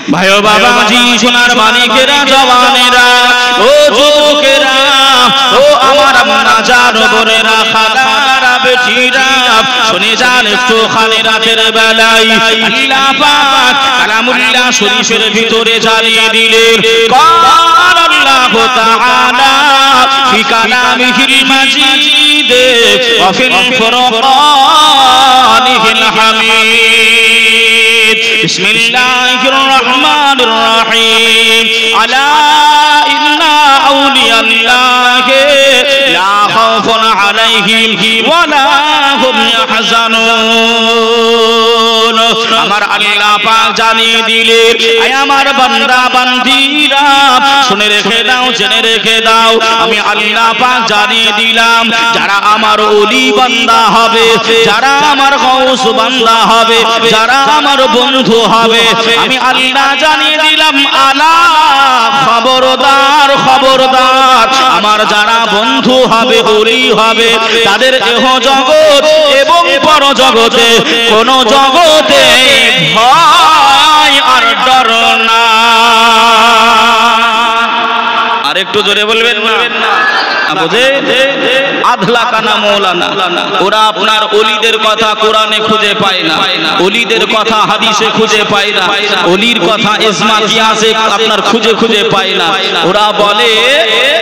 ভাইও বাবাজি সোনার মানিকেরা জওয়ানেরা ও যুবকেরা ও আমার আম্মা জান বোনেরা খালারা বেটিরা শুনে যান একটু খালি রাতের বেলায় আল্লাহ পাক কালামুল্লাহ শরীফের ভিতরে জানিয়ে দিলেন قال الله تعالى في كلامه المجيد وفي الفرقان الحميد بسم الله الرحمن الرحيم ألا إن أولياء الله لا خوف عليهم ولا هم يحزنون আমার আল্লাহ পাক জানিয়ে দিলেন আয় আমার বান্দা বান্দীরা শুনে রেখে দাও জেনে রেখে দাও আমি আল্লাহ পাক জানিয়ে দিলাম যারা আমার ওলি বান্দা হবে যারা আমার গাউস বান্দা হবে যারা আমার বন্ধু হবে আমি আল্লাহ জানিয়ে দিলাম আলা খবরদার খবরদার আমার যারা বন্ধু হবে ওলি হবে তাদের এহ জগৎ এবং পর জগতে কোন জগতে ভয় আর ডর না আরেকটু জোরে বলবেন না বুঝে আধলা কানা মৌলানা ওরা আপনার ওলিদের কথা কোরআনে খুঁজে পায় না ওলিদের কথা হাদিসে খুঁজে পায় না ওলির কথা ইজমা কিয়াসে আপনার খুঁজে খুঁজে পায় না ওরা বলে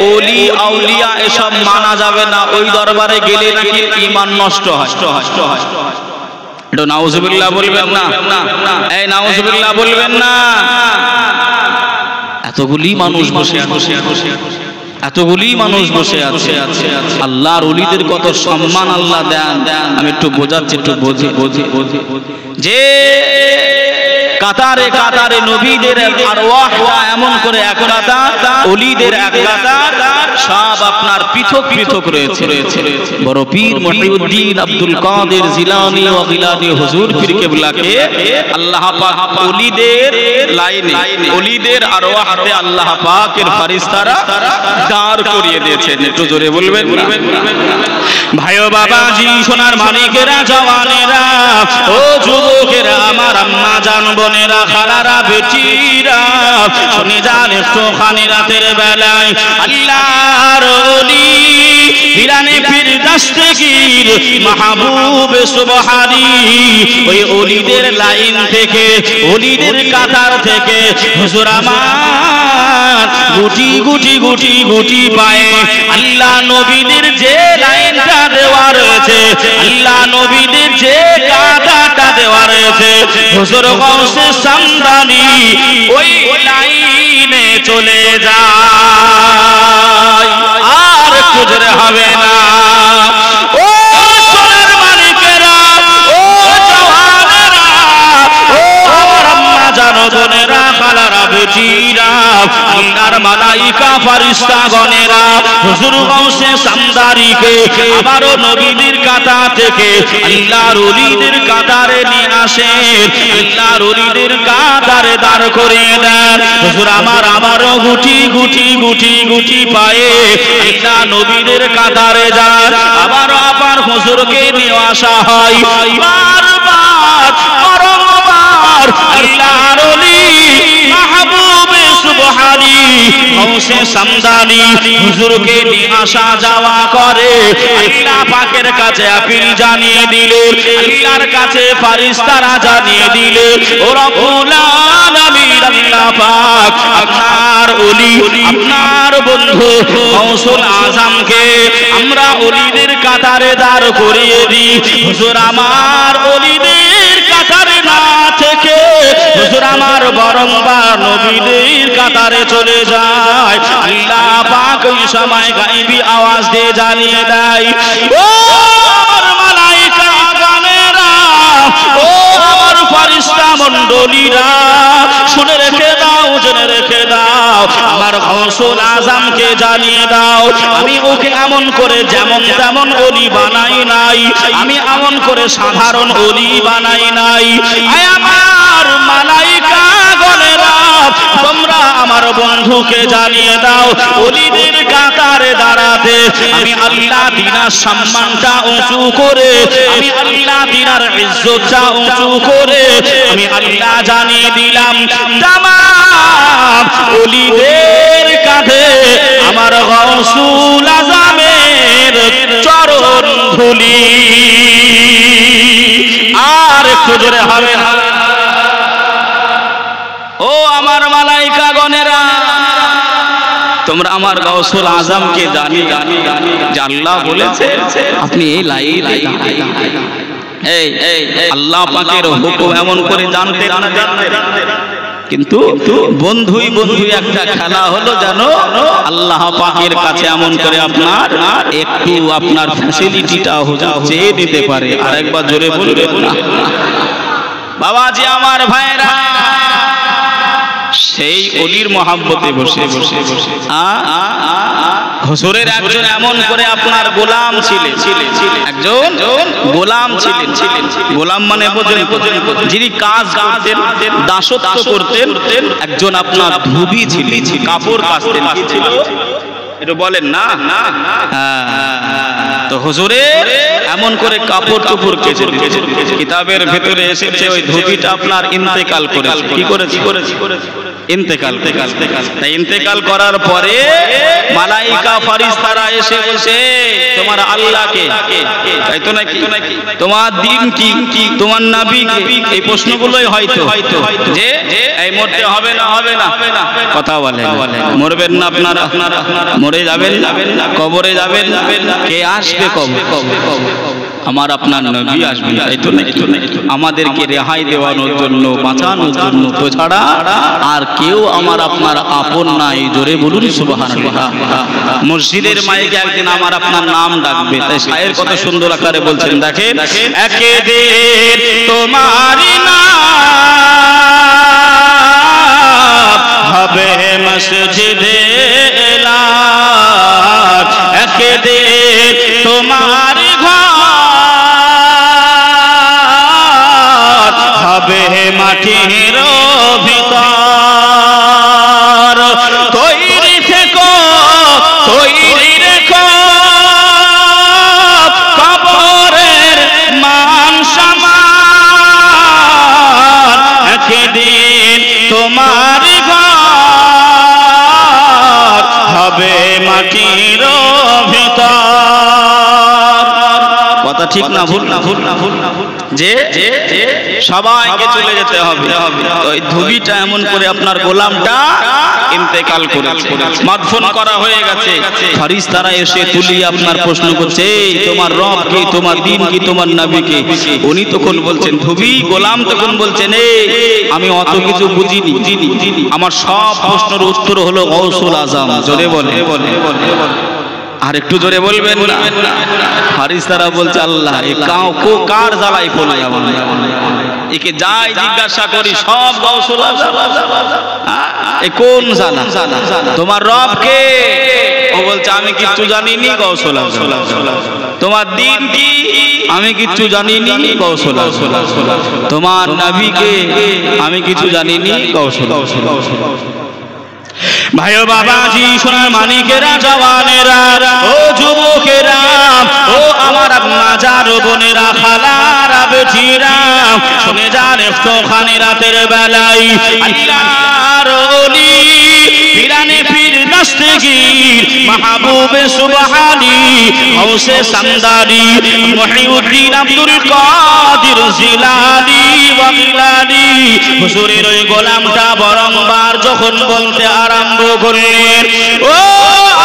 ওলি আউলিয়া এসব মানা যাবে না ওই দরবারে গেলে নাকি ঈমান নষ্ট হয় এটা নাউজুবিল্লাহ বলবেন না এই নাউজুবিল্লাহ বলবেন না এতগুলি মানুষ বসে এতগুলি মানুষ বসে আছে আল্লাহর ওলিদের কত সম্মান আল্লাহ দেন আমি একটু বোঝাচ্ছি একটু বুঝি যে কাতারে কাতারে নবীদের আরওয়াহরা এমন করে এক কাতার ওলিদের এক কাতার সব আপনার পৃথক পৃথক রয়েছে বড় পীর মুহিউদ্দিন আব্দুল কাদের জিলানী ও গিলানী হুজুর পীর কেবলাকে আল্লাহ পাক ওলিদের লাইনে ওলিদের আরওয়াহতে আল্লাহ পাকের ফেরেশতারা দাঁড় করিয়ে দিয়েছেন একটু জোরে বলবেন ভাইও বাবাজি সোনার মানিকেরা জওয়ানেরা ও যুবকেরা আমার আম্মা জান বোনেরা খালারা বেটিরা শুনে যান একটু খানি রাতের বেলায় আল্লাহর ওলি ফিরানে ফিরদাস তেগীর মাহবুব সুবহানী ওই ওলিদের লাইন থেকে ওলিদের কাতার থেকে হুজুর আমার গুটি গুটি গুটি গুটি পায়ে আল্লাহ নবীদের যে লাইনটা দেওয়া রয়েছে আল্লাহ নবীদের যে কাতারটা দেওয়া রয়েছে হুজুর গাউসে সামদানি ওই লাইনে চলে যায় আর কুজরে হবে না ও সোনার মালিকেরা ও জওয়ানেরা ও আম্মা জানো বোনেরা খালারা বেটিরা আল্লাহর মালাইকা ফেরেশতা গণেরা হুজুর গাউসে সামদারিকে আবারো নবীদের কাতার থেকে আল্লাহর ওলিদের কাতারে নিয়ে আসেন আল্লাহর ওলিদের কাতারে দাঁড় করিয়ে দেন হুজুর আমারও গুটি গুটি গুটি গুটি পায়ে আল্লাহ নবীদের কাতারে যান আবারও আবার হুজুরকে নিয়ে আসা হয় বারবার বারবার আল্লাহর ওলি মাহবুবে সুবহানী গাউসে সামদানি হুজুরকে নিয়ে আসা যাওয়া করে আল্লাহ পাকের কাছে আপিল জানিয়ে দিলেন আল্লাহর কাছে ফেরেশতারা জানিয়ে দিলেন ও রব্বুল আলামিন আল্লাহ পাক আপনার ওলি আপনার বন্ধু গাউসুল আজমকে আমরা ওলিদের কাতারে দাঁড় করিয়ে দিই হুজুর আমার ওলিদের কাতারে না থেকে হুজুর আমার বরংবার নবীদের কাতারে চলে যায় আল্লাহ পাক ওই সময় গায়বী আওয়াজ দিয়ে জানিয়ে দেয় ও মালাইকা গানেরা ও আমার ফেরেশতা মণ্ডলীরা শুনে রেখে দাও জেনে রেখে দাও আমার গাউসুল আজমকে জানিয়ে দাও আমি ওকে এমন করে যেমন তেমন ওলি বানাই নাই আমি এমন করে সাধারণ ওলি বানাই নাই আয় আমার মালাইকা গণেরা তোমরা আমার বন্ধুকে জানিয়ে দাও ওলিদের কাতারে দাঁড়াতে কাছে আমি আল্লাহ দিনার সম্মানটা উঁচু করে, আমি আল্লাহ দিনার ইজ্জতটা উঁচু করে আমি আল্লাহ জানিয়ে দিলাম তামাম ওলিদের কাঁধে আমার গাউসুল আজমের চরণ ধুলি। আর একটু জোরে হবে না? ও আমার মালাইকা গণেরা, তোমরা আমার গাউসুল আজমকে জানি জানি জানি যে আল্লাহ বলেছে আপনি এই লাইনে এই আল্লাহ পাকের হুকুম এমন করে জানতে কিন্তু বন্ধুই বন্ধুই একটা খেলা হলো জানো, আল্লাহ পাকের কাছে এমন করে আপনার একটু আপনার ফ্যাসিলিটিটা চেয়ে দিতে পারে। আরেকবার জোরে বলবেন না? বাবাজি আমার ভাইরা, সেই অলির মহাব্বতে বসে বসে বসে হুজুরের একজন এমন করে আপনার গোলাম ছিলেন, একজন গোলাম ছিলেন। গোলাম মানে বোঝেন, যিনি কাজ করতেন, দাসত্ব করতেন। একজন আপনার ধুবি ছিলেন, কাপড় কাচতেন, এটা বলেন না? তো হুজুরের এমন করে কাপড় চোপড় কেচে কিতাবের ভেতরে এসেছে ওই ধুবিটা আপনার ইন্তেকাল করেছে। কি করেছে? ইন্তেকাল করার পরে মালাইকা ফারিস্তারা এসে বলছে তোমার আল্লাহকে, তাই তো নাকি, তোমার দিন কি, তোমার নবী কি, এই প্রশ্নগুলোই হয়তো যে এই মরতে হবে না, হবে না কথা বলেন, মরবেন না আপনারা, মরে যাবেন, কবরে যাবেন, কে আসবে কবর? আমার আপনার নবী আসবে, তাই তো নাকি? আমাদেরকে রেহাই দেওয়ানোর জন্য, বাঁচানোর জন্য তো ছাড়া আর কেউ আমার আপনার আপন নাই। জোরে বলুন সুবহানাল্লাহ। মসজিদের মাইকে একদিন আমার আপনার নাম ডাকবে, তাই শায়ের কত সুন্দর আকারে বলছেন, দেখেন একেদিন তোমারই নাম হবে মসজিদে এলাচ, একেদিন তোমার ঘর হবে মাটির ভিতর। তৈরি থেকো, তৈরি রেখো কবরের মান সম্মান, একদিন তোমার ঘর হবে মাটির ভিতর। কথা ঠিক না ভুল? যে সবাইকে চলে যেতে হবে। ওই ধুবিটা এমন করে আপনার গোলামটা ইন্তেকাল করেছে, মাদফন করা হয়ে গেছে। ফারিস্তারা এসে তুলি আপনার প্রশ্ন করছে তোমার রব কি, তোমার দিন কি, তোমার নবী কি? উনি তখন বলছেন, ধুবি গোলাম তখন বলছেন আমি অত কিছু বুঝিনি, আমার সব প্রশ্নের উত্তর হলো গাউসুল আজম। জোরে বলে, আর একটু জোরে বলবেন না? ফারিস্তারা বলছে আল্লাহ কার জ্বালাই পড়ে যাব, একে যাই জিজ্ঞাসা করি সব গাউসুল আজম। এ কোন জানা? তোমার রব কে? ও বলছে আমি কিচ্ছু জানিনি, গাউসুল আজম। তোমার দিন কি? আমি কিচ্ছু জানিনি, গাউসুল আজম। তোমার নবী কে? আমি কিছু জানিনি, গাউসুল আজম। ভাই বাবাজি, সোনার মানিকেরা, জওয়ানেরা, ও যুবকেরা, ও আমার আম্মা জান বোনেরা, খালারা, বেটিরা, শুনে যান একটুখানি রাতের বেলায় আল্লাহর ওলি পিরানে পীর দস্তগীর মাহবুবে সুবহানি গাউসে সামদানি মুহিউদ্দিন আব্দুল কাদের জিলানী ওয়া গিলানী হুজুরের ওই গোলামটা বারংবার যখন বলতে আরম্ভ করলেন, ও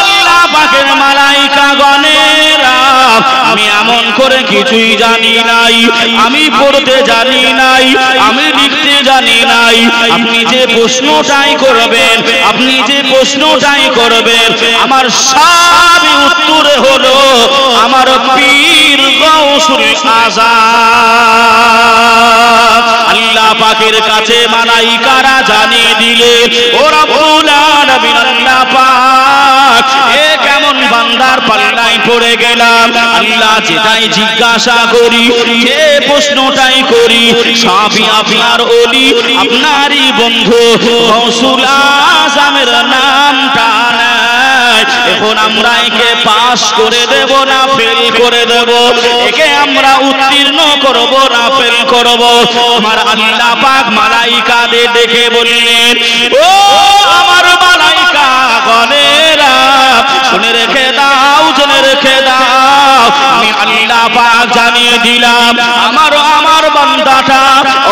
আল্লাহ পাকের মালাইকা গণেরা, আমি এমন করে কিছুই জানি নাই, আমি পড়তে জানি নাই, আমি লিখতে জানি নাই, আপনি যে প্রশ্নটাই করবেন, আপনি যে প্রশ্নটাই করবেন, আমার সব উত্তরে হলো আমার পীর গাউসুল আজম। আল্লাহ পাকের কাছে মালাইকারা জানিয়ে দিলে, ও রব্বুল আলামিন আল্লাহ পাক এ কেমন বান্দার পাল্লায় পড়ে গেলাম। আল্লাহ যেটাই জিজ্ঞাসা করি, যে প্রশ্নটাই করি, সবই আপনার ওলি, আপনারই বন্ধু গাউসুল আজমের নামটা নেয়। এখন আমরা একে পাস করে দেব না ফেল করে দেব? একে আমরা উত্তীর্ণ করব না ফেল করব? আমার আল্লাহ পাক মালাইকাদের ডেকে বললেন, ও আমার মালাইকা গণেরা, শুনে রেখে দাও, জেনে রেখে দাও, আমি আল্লাহ পাক জানিয়ে দিলাম আমার বান্দাটা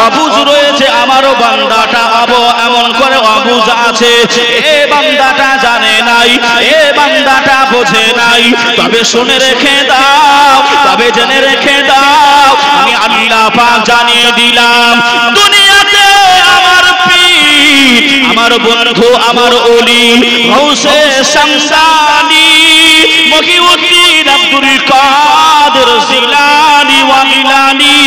অবুঝ রয়েছে, আমারও বান্দাটা এমন করে অবুঝ আছে, এ বান্দাটা জানে নাই, এ বান্দাটা বোঝে নাই। তবে শুনে রেখে দাও, তবে জেনে রেখে দাও, আমি আল্লাহ পাক জানিয়ে দিলাম দুনিয়াতে আমার পীর, আমার বন্ধু, আমার ওলি গৌসে শামসানি মহিউদ্দিন আব্দুল কাদের জিলানী ওয়া মিলানী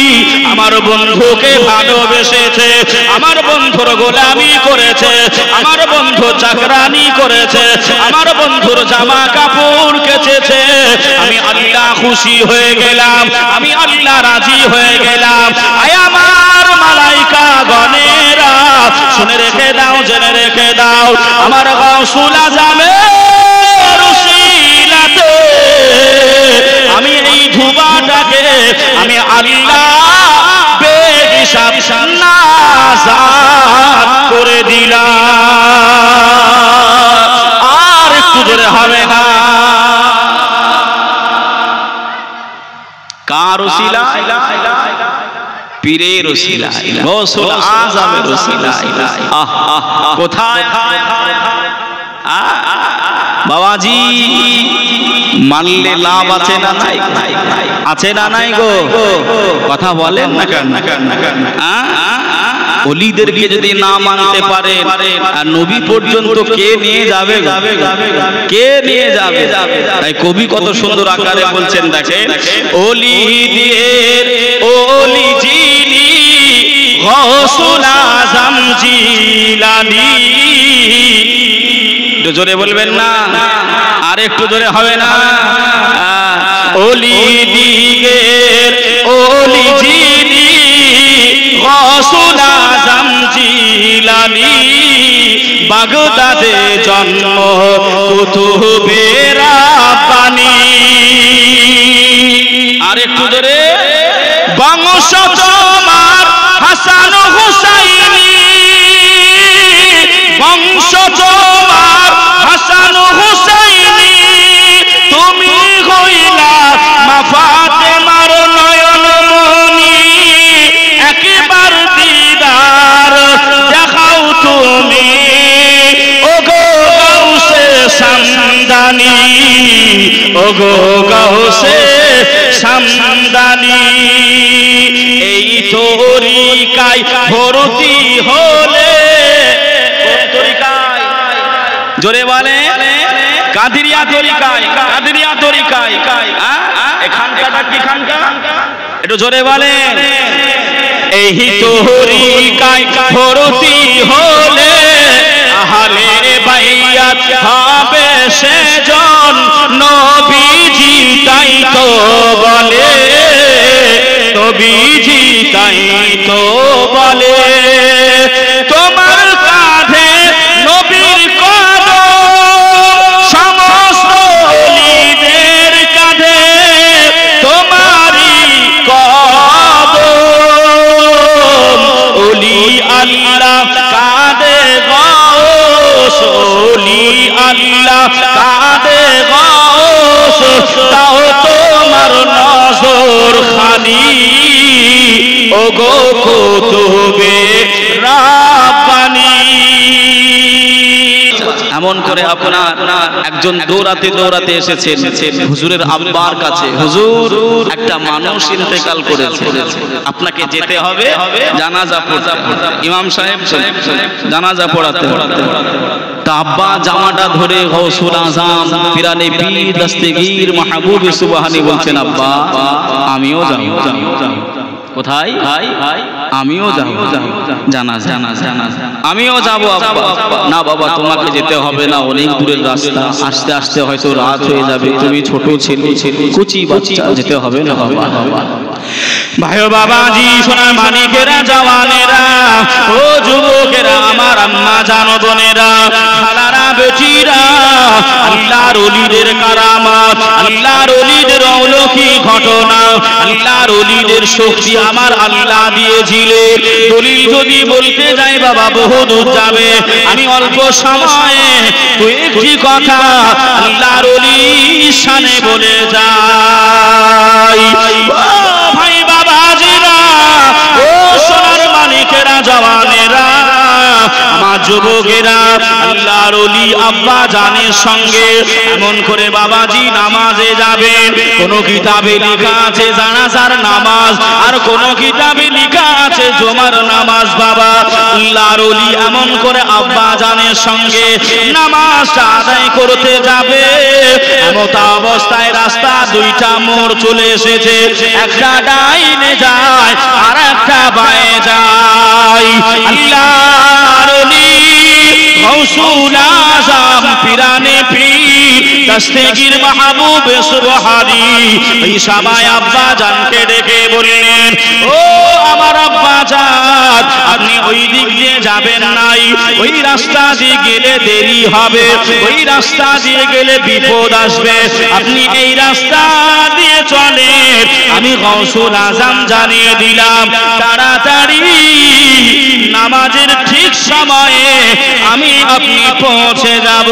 আমার বন্ধুকে ভালোবেসেছে, আমার বন্ধুর গোলামি করেছে, আমার বন্ধু চাকরানি করেছে, আমার বন্ধুর জামা কাপড় কেচেছে। আমি আল্লাহ খুশি হয়ে গেলাম, আমি আল্লাহ রাজি হয়ে গেলাম। আয় আমার মালাইকা গণেরা, শুনে রেখে দাও, জেনে রেখে দাও, আমার গাউসুল আজমের উসিলাতে আমি এই ধুবাটাকে আমি আল্লাহ বেহিসাব নাজাত করে দিলাম। আর একটু জোরে হবে না? কার উসিলা? পীরের উসিলা, গৌসুল আজমের উসিলা। কোথায় বাবাজি? মানলে লাভ আছে না নাই? আছে না নাই গো? কথা বলেন না কেন? ওলিদেরকে যদি না মানতে পারে, আর নবী পর্যন্ত কে নিয়ে যাবে? কে নিয়ে যাবে? তাই কবি কত সুন্দর আকারে বলছেন, দেখেন, ওলিদের ওলি যিনি গৌসুল আজম জিলানী। একটু জোরে বলবেন না? আর একটু জোরে হবে না? ওলিদের ওলি যিনি গৌসুল আজম জিলানী, বাগদাদে জন্ম কুতুবে রাব্বানী। আর একটু জোরে, বংশ তোমার হাসান হুসাইনি, বংশ তোমার হাসান হুসাইনি, তুমি হইলা মা ফাতেমার নয়ন মনি, একবার দিদার দেখাও তুমি ওগো গাউসে শামদানি, ওগো গাউসে শামদানি। এই তরিকায় ভর্তি হলে, জোরে বলে, কাদিরিয়া তরিকায়, কাদিরিয়া তরিকায়। এখানকাটা কি খানকা? একটু জোরে বলে। এই তরিকায় ভর্তি হলে আহলে বাইয়াত হবে সেজন, নবীজি তাই তো বলে, নবীজি তাই তো বলে। তোমার কাঁধে নবীর কদম, সমস্ত ওলিদের কাঁধে তোমারই কদম। ওলি আল্লাহ কাঁধে গৌস, ওলি আল্লাহ কাঁধে গৌস, তাও তোমার নজর খানি ওগো কুতুবে রাব্বানী। এমন করে আপনার একজন দৌড়াতে দৌড়াতে এসেছেন হুজুরের আব্বার কাছে, হুজুর একটা মানুষ ইন্তেকাল করেছে, আপনাকে যেতে হবে জানাজা পড়তে, ইমাম সাহেব জানাজা পড়াতে। তা আব্বা জামাটা ধরে গৌসুল আজম পিরানে পীর দস্তগীর মাহবুব সুবহানী বলছেন, আব্বা আমিও যাব। কোথায়? আমিও যাব জানাজা, আমিও যাব। আব্বা না বাবা, তোমাকে যেতে হবে না, অনেক দূরের রাস্তা, আস্তে আস্তে হয়তো রাত হয়ে যাবে, তুমি ছোট ছেলে, কুচি বাচ্চা, যেতে হবে না বাবা। ভাই বাবাজি, সোনার মানিকেরা, জওয়ানেরা, ও যুবকেরা, আমার আম্মা জানো বোনেরা, খালারা, বেটিরা, আল্লাহর ওলিদের কারামাত, আল্লাহর ওলিদের অলৌকিক ঘটনা, আল্লাহর ওলিদের শক্তি আমার আল্লাহ দিয়েছিলেন। দলিল যদি বলতে যাই বাবা বহু দূর যাবে, আমি অল্প সময়ে একটি কথা আল্লাহর ওলির শানে বলে যাই। ভাই বাবাজিরা, ও সোনার মানিকেরা, জওয়ানেরা, আমার যুবকেরা, আল্লাহর ওলি আব্বা জানের সঙ্গে এমন করে বাবাজি নামাজে যাবেন। কোন কিতাবে লেখা আছে জানাজার নামাজ, আর কোন কিতাবে লেখা আছে জুমার নামাজ। বাবা আল্লাহর ওলি এমন করে আব্বা জানের সঙ্গে নামাজটা আদায় করতে যাবে। এমত অবস্থায় রাস্তা দুইটা মোড় চলে এসেছে, একটা ডাইনে যায় আর একটা বাঁয়ে যায়। আল্লাহর ওলি গৌসুল আজম পিরানে পীর দস্তগীর মাহবুব সুবহানী এই সময় আব্বা জানকে ডেকে বললেন, ও আমার আব্বা জান, আপনি ওই দিক দিয়ে যাবেন নাই, ওই রাস্তা দিয়ে গেলে দেরি হবে, ওই রাস্তা দিয়ে গেলে বিপদ আসবে, আপনি এই রাস্তা দিয়ে চলেন। আমি গৌসুল আজম জানিয়ে দিলাম, তাড়াতাড়ি নামাজের ঠিক সময়ে আমি আপনি পৌঁছে যাব।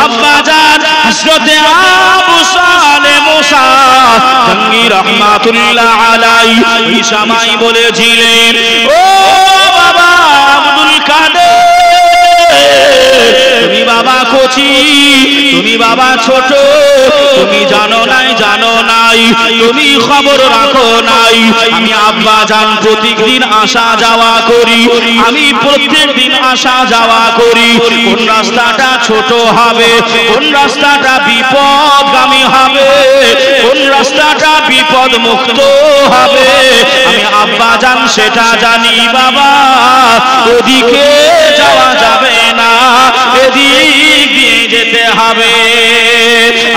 আব্বা জান হযরতে আবু সালেহ মুসা জঙ্গি রহমাতুল্লাহ আলাইহি এই সময় বলেছিলেন, ও বাবা আব্দুল কাদের, তুমি বাবা কচি, তুমি বাবা ছোট, তুমি জানো নাই, জানো নাই, তুমি খবর রাখো নাই। আমি আব্বা জান প্রতিদিন আসা যাওয়া করি, আমি প্রত্যেক দিন আসা যাওয়া করি। কোন রাস্তাটা ছোট হবে, কোন রাস্তাটা বিপদগামী হবে, কোন রাস্তাটা বিপদ মুক্ত হবে, আমি আব্বা জান সেটা জানি। বাবা ওদিকে যাওয়া যাবে না, এদিক দিয়ে যেতে হবে।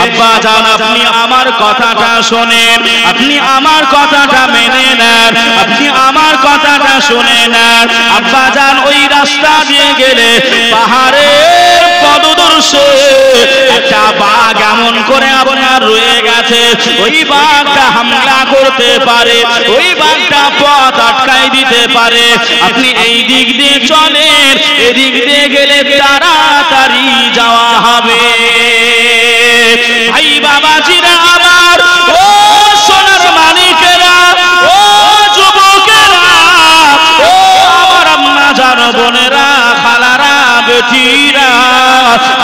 আব্বা জান আপনি আমার কথাটা শোনেন, আপনি আমার কথাটা মেনে নেন, আপনি আমার কথাটা শুনে নেন। আব্বা জান ওই রাস্তা দিয়ে গেলে পাহাড়ের পদদর্শে একটা বাঘ এমন করে আপনার রয়ে গেছে, ওই বাঘটা হামলা করতে পারে, ওই বাঘটা পথ আটকাই দিতে পারে। আপনি এই দিক দিয়ে চলেন, এদিক দিয়ে গেলে তাড়াতাড়ি যাওয়া হবে। ভাই বাবাজিরা আমার, ও সোনার মানিকেরা, ও যুবকেরা, ও আমার আম্মা জান বোনেরা, খালারা, বেটিরা,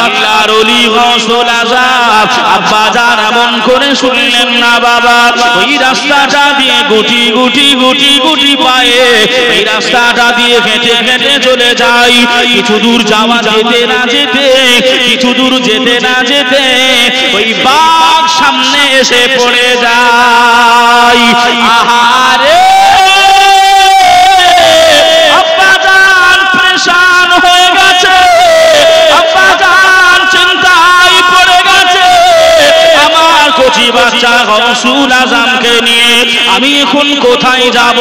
আল্লাহর ওলি গৌসুল আজম আব্বা জান এমন করে শুনলেন না। বাবা ওই রাস্তাটা দিয়ে গুটি গুটি গুটি গুটি পায়ে এই রাস্তাটা দিয়ে হেঁটে হেঁটে চলে যাই। কিছু দূর যাওয়া যেতে না যেতে, কিছু দূর যেতে না যেতে ওই বাঘ সামনে এসে পড়ে যায়। আহারে আব্বা জান পরেশান হয়ে গেছে, আব্বা জান চিন্তায় পড়ে গেছে। আমার কচি বাচ্চা গৌসুল আজমকে নিয়ে আমি এখন কোথায় যাব?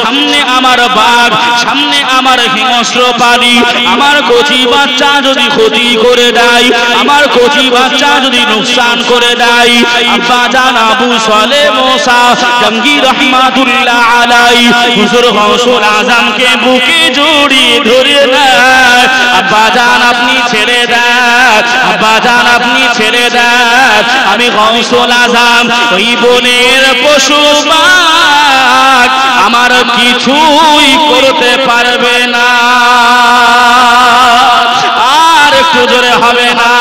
সামনে আমার বাঘ, সামনে আমার হিংস্র প্রাণী, আমার কচি বাচ্চা যদি ক্ষতি করে দেয়, আমার কচি বাচ্চা যদি নুকসান করে দেয়। আব্বা জান আবু সালেহ মুসা জঙ্গি রহমাতুল্লাহ আলাইহি হুজুর গৌসুল আজমকে বুকে জড়িয়ে ধরে নেয়। আব্বা জান আপনি ছেড়ে দেন, আব্বা জান আপনি ছেড়ে দেন, আমি গৌসুল আজম ওই বনের পশু বাঘ আমার কিছুই করতে পারবে না। আর একটু জোরে হবে না?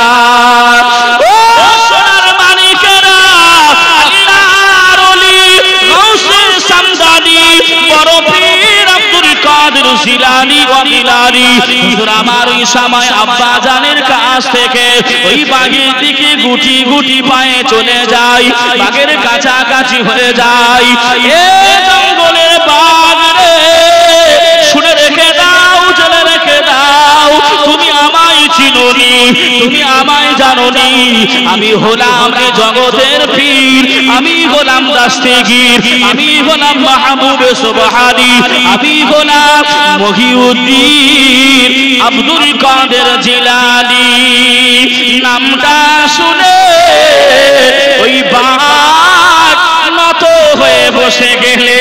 ও সোনার মানিকেরা, আল্লাহর ওলি গৌসে সামদানি বড় পীর আব্দুল কাদের জিলানী ওয়াকিলানী হুজুর আমার ওই সময় আব্বা জানের কাছ থেকে ওই বাঘের দিকে গুটি গুটি পায়ে চলে যায়, বাঘের কাছাকাছি হয়ে যায়। এ জঙ্গলের বাঘ রে, শুনে রেখে দাও, চলে রেখে দাও, তুমি আমায় চিনোনি, তুমি আমায় জানোনি, আমি হলাম এ জগতের পীর, আমি হলাম হলাম দাস্তিগীর, আমি হলাম মাহবুব সুবহানী, আমি হলাম মহিউদ্দিন আব্দুল কাদের জিলানী। নামটা শুনে ওই বাঘ নত হয়ে বসে গেলে।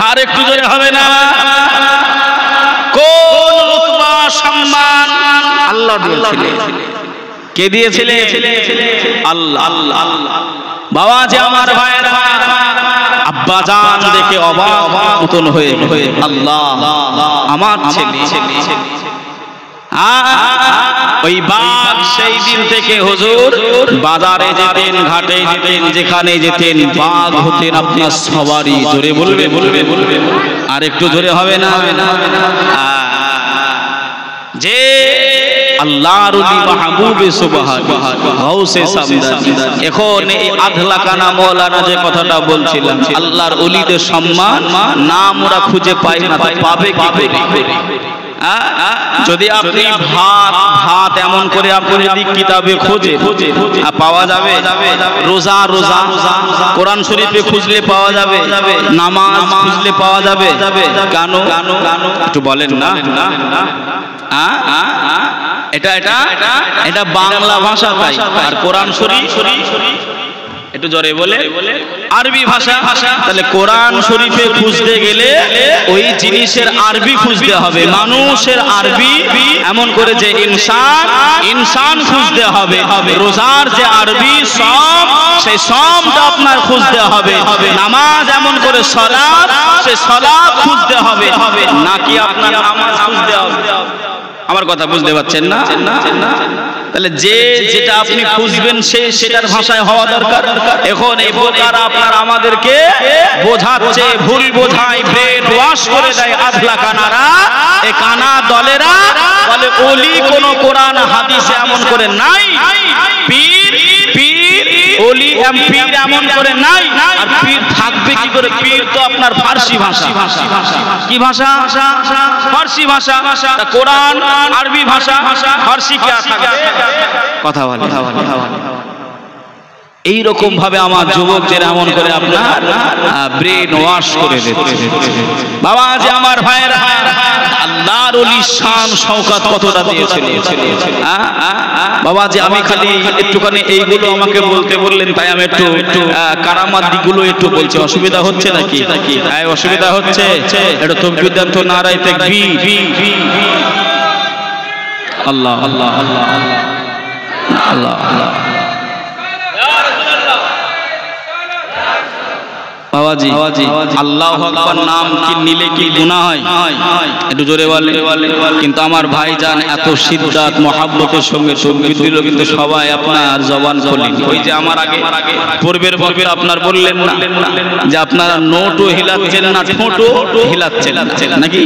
আর একটু জোরে হবে না? কোন রুতবা সম্মান আল্লাহ দিয়েছিলেন। কে দিয়েছিলেন? আল্লাহ। বাবা যে আমার ভাইরা, আব্বা জান দেখে অবাক মতন হয়ে আল্লাহ আমার ছেলে। ওই বাঘ সেই দিন থেকে হুজুর বাজারে যেতেন, ঘাটে যেতেন, যেখানে যেতেন বাঘ হতেন আপনার সবারই। জোরে বলবে? আর একটু জোরে হবে না? যে আল্লাহর ওলি মাহবুব সুবহানী গাউসে সামদানি। এখন এই আধলাকানা মওলানা যে কথাটা বলছিলাম, আল্লাহর ওলিদের সম্মান নাম ওরা খুঁজে পায় না, পাবে কি করে? যদি আপনি ভাত এমন করে আপনি যদি কিতাবে খোঁজে পাওয়া যাবে, রোজা কোরআন শরীফে খুঁজলে পাওয়া যাবে, নামাজ খুঁজলে পাওয়া যাবে। কেন একটু বলেন না? এটা বাংলা ভাষা তাই, আর কোরআন শরীফ একটু জোরে বলে আরবি ভাষা। তাহলে কোরআন শরীফে খুঁজতে গেলে ওই জিনিসের আরবি খুঁজতে হবে, মানুষের আরবি, এমন করে যে ইনসান খুঁজতে হবে। রোজার যে আরবি সম, সেই সমটা আপনার খুঁজতে হবে। নামাজ এমন করে সালাত, সেই সালাত খুঁজতে হবে, নাকি আপনার নামাজ খুঁজতে হবে। আমার কথা বুঝতে পারছেন না? তাহলে যেটা আপনি খুঁজবেন সেটার ভাষায় হওয়া দরকার। এখন এই বোকারা আপনার আমাদেরকে বোঝাচ্ছে, ভুল বোঝায়, ব্রেন ওয়াশ করে দেয় আধলা কানারা। এই কানা দলেরা বলে ওলি কোন কোরআন হাদিসে এমন করে নাই, পীর ওলি পীর এমন করে নাই। আর পীর থাকবে কি করে? পীর তো আপনার ফার্সি ভাষা। কি ভাষা? ফার্সি ভাষা। কোরআন আরবি ভাষা, ফার্সি কি থাকে? কথা বলে। এইরকম ভাবে আমার যুবকদের এমন করে আপনার ব্রেন ওয়াশ করে দিচ্ছে। বাবা যে আমার ভাইয়েরা, আল্লাহর ওলির শান শওকত কতটা দিয়েছিল বাবা যে। আমি খালি একটুখানি এইগুলো আমাকে বলতে বললেন, তাই আমি একটু কারামাত দিকগুলো একটু বলছি। অসুবিধা হচ্ছে নাকি? অসুবিধা হচ্ছে? এটা তাকবীর দেন তো, নারায়ে তাকবীর। আল্লাহ আল্লাহ আল্লাহ আল্লাহ আল্লাহ। বাবাজি আল্লাহু আকবার নাম কি নিলে কি গুনাহ হয়? একটু জোরে বলে। কিন্তু আমার ভাইজান এত সিদ্দাত মহব্বতের সঙ্গে তাকবীর দিল, কিন্তু সবাই আপনার জবান খোলেন। ওই যে আমার আগে পূর্বের আপনার বললেন না যে আপনারা নোটও হিলাচ্ছেন না, ঠোঁটও হিলাচ্ছেন নাকি?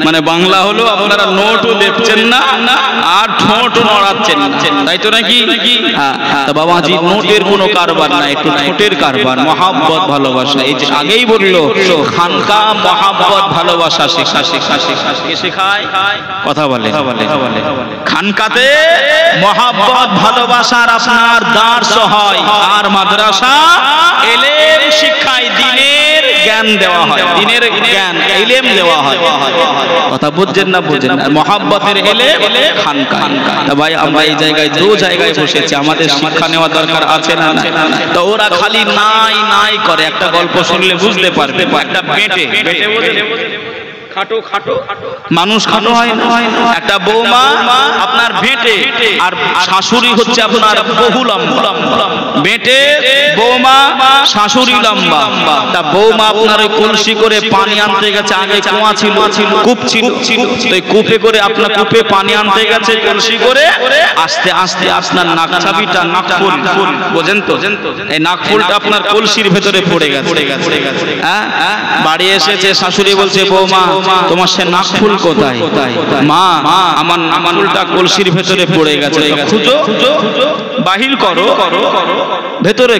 মানে বাংলা হলো আপনারা নোটও দেখছেন না আর ঠোঁটও নড়াচ্ছেন, তাই তো নাকি? তা বাবাজি নোটের কোনো কারবার না, একটু ঠোঁটের কারবার, মহব্বত ভালোবাসা। এই যে আগেই বললো খানকা মহব্বত ভালোবাসা শেখায়। কথা বলে। খানকাতে মহব্বত ভালোবাসার আপনার দার্স হয়, আর মাদ্রাসা ইলম শিক্ষায় দিনের জ্ঞান দেওয়া হয়, দিনের জ্ঞান ইলম দেওয়া হয়। কথা বুঝছেন না? বুঝেন। আর মহব্বতের ইলম খানকা। তা ভাই আমরা এই জায়গায় দু জায়গায় বসেছি, আমাদের শিক্ষা নেওয়া দরকার আছে না? তো ওরা খালি নাই করে। একটা গল্প শুনলে বুঝতে পারবে। একটা বেটে খাটো মানুষ খাটো হয় না। একটা বৌমা আপনার বেটে, আর শাশুড়ি হচ্ছে আপনার বহু লম্বা। বেটে বৌমা, শাশুড়ি লম্বা। তা বৌমা আপনার কলসি করে পানি আনতে গেছে, আগে কুয়া ছিল, কূপ ছিল, তো কূপে করে আপনার কূপে পানি আনতে গেছে কলসি করে। আস্তে আস্তে আপনার নাকছাবিটা, নাকফুল বোঝেন তো, এই নাকফুলটা আপনার কলসির ভেতরে পড়ে গেছে। বাড়ি এসেছে, শাশুড়ি বলছে বৌমা তোমার সে নাকফুল কোথায়? মা আমার নাকফুলটা কলসির ভেতরে পড়ে গেছে, খুঁজো, বাহির করো। ভেতরে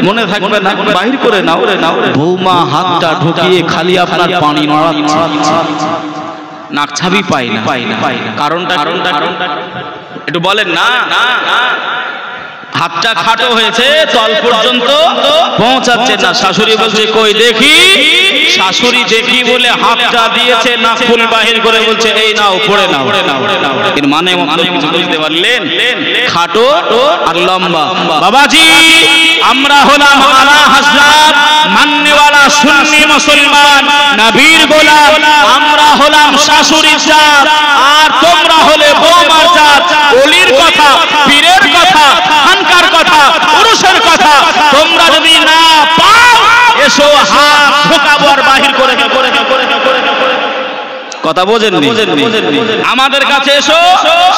মনে থাকবে না, বাহির করে নাও। বৌমা হাতটা ঢুকিয়ে খালি আপনার পানি নড়াচ্ছে, নাকছাবি পাই না। কারণটা একটু বলেন না? হাতটা খাটো হয়েছে, তল পর্যন্ত পৌঁছাচ্ছে না। শাশুড়ি বলছে কই দেখি। শাশুড়ি দেখি বলে হাতটা দিয়েছে, নাকফুল বাহির করে বলছে এই নাও পড়ে নাও। এর মানে কিছু বুঝতে পারলেন? খাটো আর লম্বা। বাবাজি আমরা হলাম আলা হযরত মাননেওয়ালা সুন্নি মুসলমান, নবীর গোলাম। আমরা হলাম শাশুড়ির জাত, আর তোমরা হলে বৌমার জাত। ওলির কথা, পীরের কথা, খানকার কথা, পুরুষের কথা তোমরা যদি না পাও, এসো হাত ঢোকাবো আর বাহির করে কথা বোঝেননি? আমাদের কাছে এসো,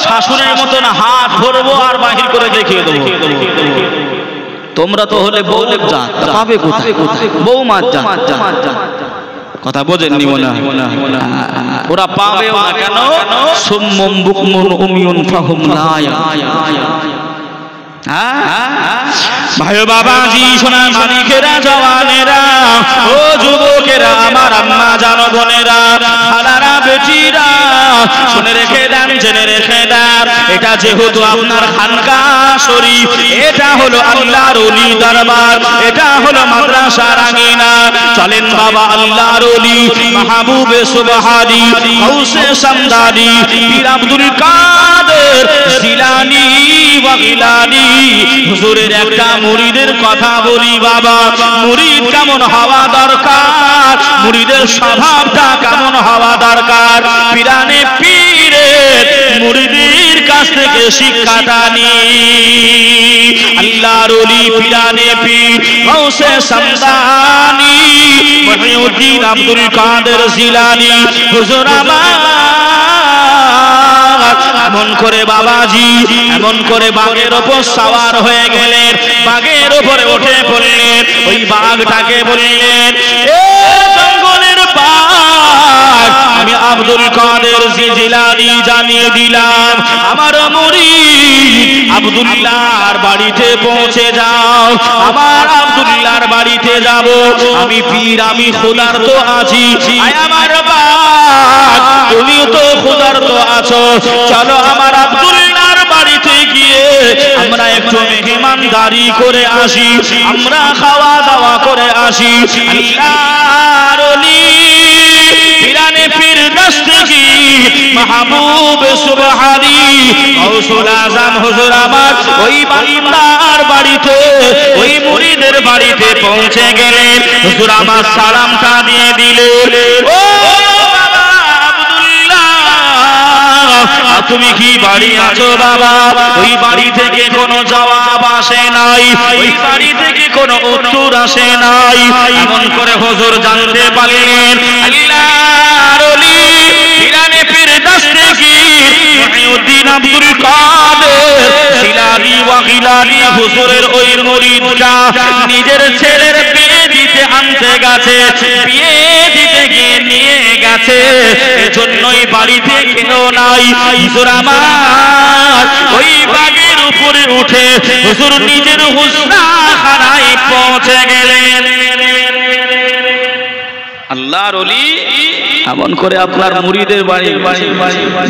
শাশুড়ির মতন হাত ধরবো আর বাহির করে দেখিয়ে দেবো। তোমরা তো হলে বৌমার জাত, পাবে কোথায়? বৌমার জাত। কথা বোঝেননি মনে হয়? ওরা পাবেও না। কেন? সুম্মুম বুকমুন উমিয়ুন ফাহুম লা ইয়ালামুন। ভাই বাবাজি, সোনার মানিকেরা, জওয়ানেরা, ও যুবকেরা, আমার আম্মা জানো, বোনেরা, খালারা, বেটিরা, শুনে রেখে দেন, জেনে রেখে দেন, এটা যেহেতু আপনার খানকা শরীফ, এটা হলো আল্লাহর ওলি দরবার, এটা হলো মাদ্রাসার আঙিনা। চলেন বাবা আল্লাহর ওলি মাহবুবে সুবহানি গাউসে সামদানি পীর আব্দুল কাদের জিলানী ওয়া গিলানী হুজুরের একটা মুরিদের কথা বলি বাবা। মুরিদ কেমন হওয়া দরকার, মুরিদের স্বভাবটা কেমন হওয়া দরকার, পীরানে পীরের মুরিদের কাছ থেকে শিক্ষাটা নি। আল্লাহর ওলি পীরানে পীর গাউসে সামদানি মুহিউদ্দিন আব্দুল কাদের জিলানী হুজুর আমার এমন করে বাবাজি, এমন করে বাঘের ওপর সওয়ার হয়ে গেলেন, বাঘের উপরে উঠে পড়লেন। ওই বাঘটাকে বললেন, এ জঙ্গলের বাঘ, আমি আব্দুল কাদের জিলানী জানিয়ে দিলাম, আমার মুরিদ আব্দুল্লাহর বাড়িতে পৌঁছে যাও। আমার আব্দুল্লাহর বাড়িতে যাব, আমি পীর, আমি খোদার তো আছি, আমার বাঘ তুমিও তো খোদার তো আছো। চলো আমার আব্দুল্লাহর বাড়িতে গিয়ে আমরা একটু মেহমানদারি করে আসি, আমরা খাওয়া দাওয়া করে আসি। আল্লাহর ওলি পীরানে পীর দস্তগীর মাহবুব সুবহানি গাউসুল আজম হুজুর আমার ওই বান্দার বাড়িতে, ওই মুরিদের বাড়িতে পৌঁছে গেলেন। হুজুর আমার সালামটা দিয়ে দিলেন, ও তুমি কি বাড়ি আছো বাবা? ওই বাড়ি থেকে কোনো জবাব আসে নাই, ওই বাড়ি থেকে কোনো উত্তর আসে নাই। এমন করে হুজুর জানতে পারলেন আল্লাহর ওলি পীরানে পীর দস্তগীর মুহিউদ্দিন আব্দুল কাদের জিলানী ওয়া গিলানী হুজুরের ওই মুরিদটা নিজের ছেলের বিয়ে দিতে আনতে গেছে, বিয়ে দিতে গিয়ে নিয়ে গেছে, এজন্যই বাড়িতে কেউ নাই। হুজুর আমার ওই বাগের উপরে উঠে হুজুর নিজের হুজরাখানায় পৌঁছে গেলেন। আল্লাহর ওলি এমন করে আপনার মুরিদের বাড়ি,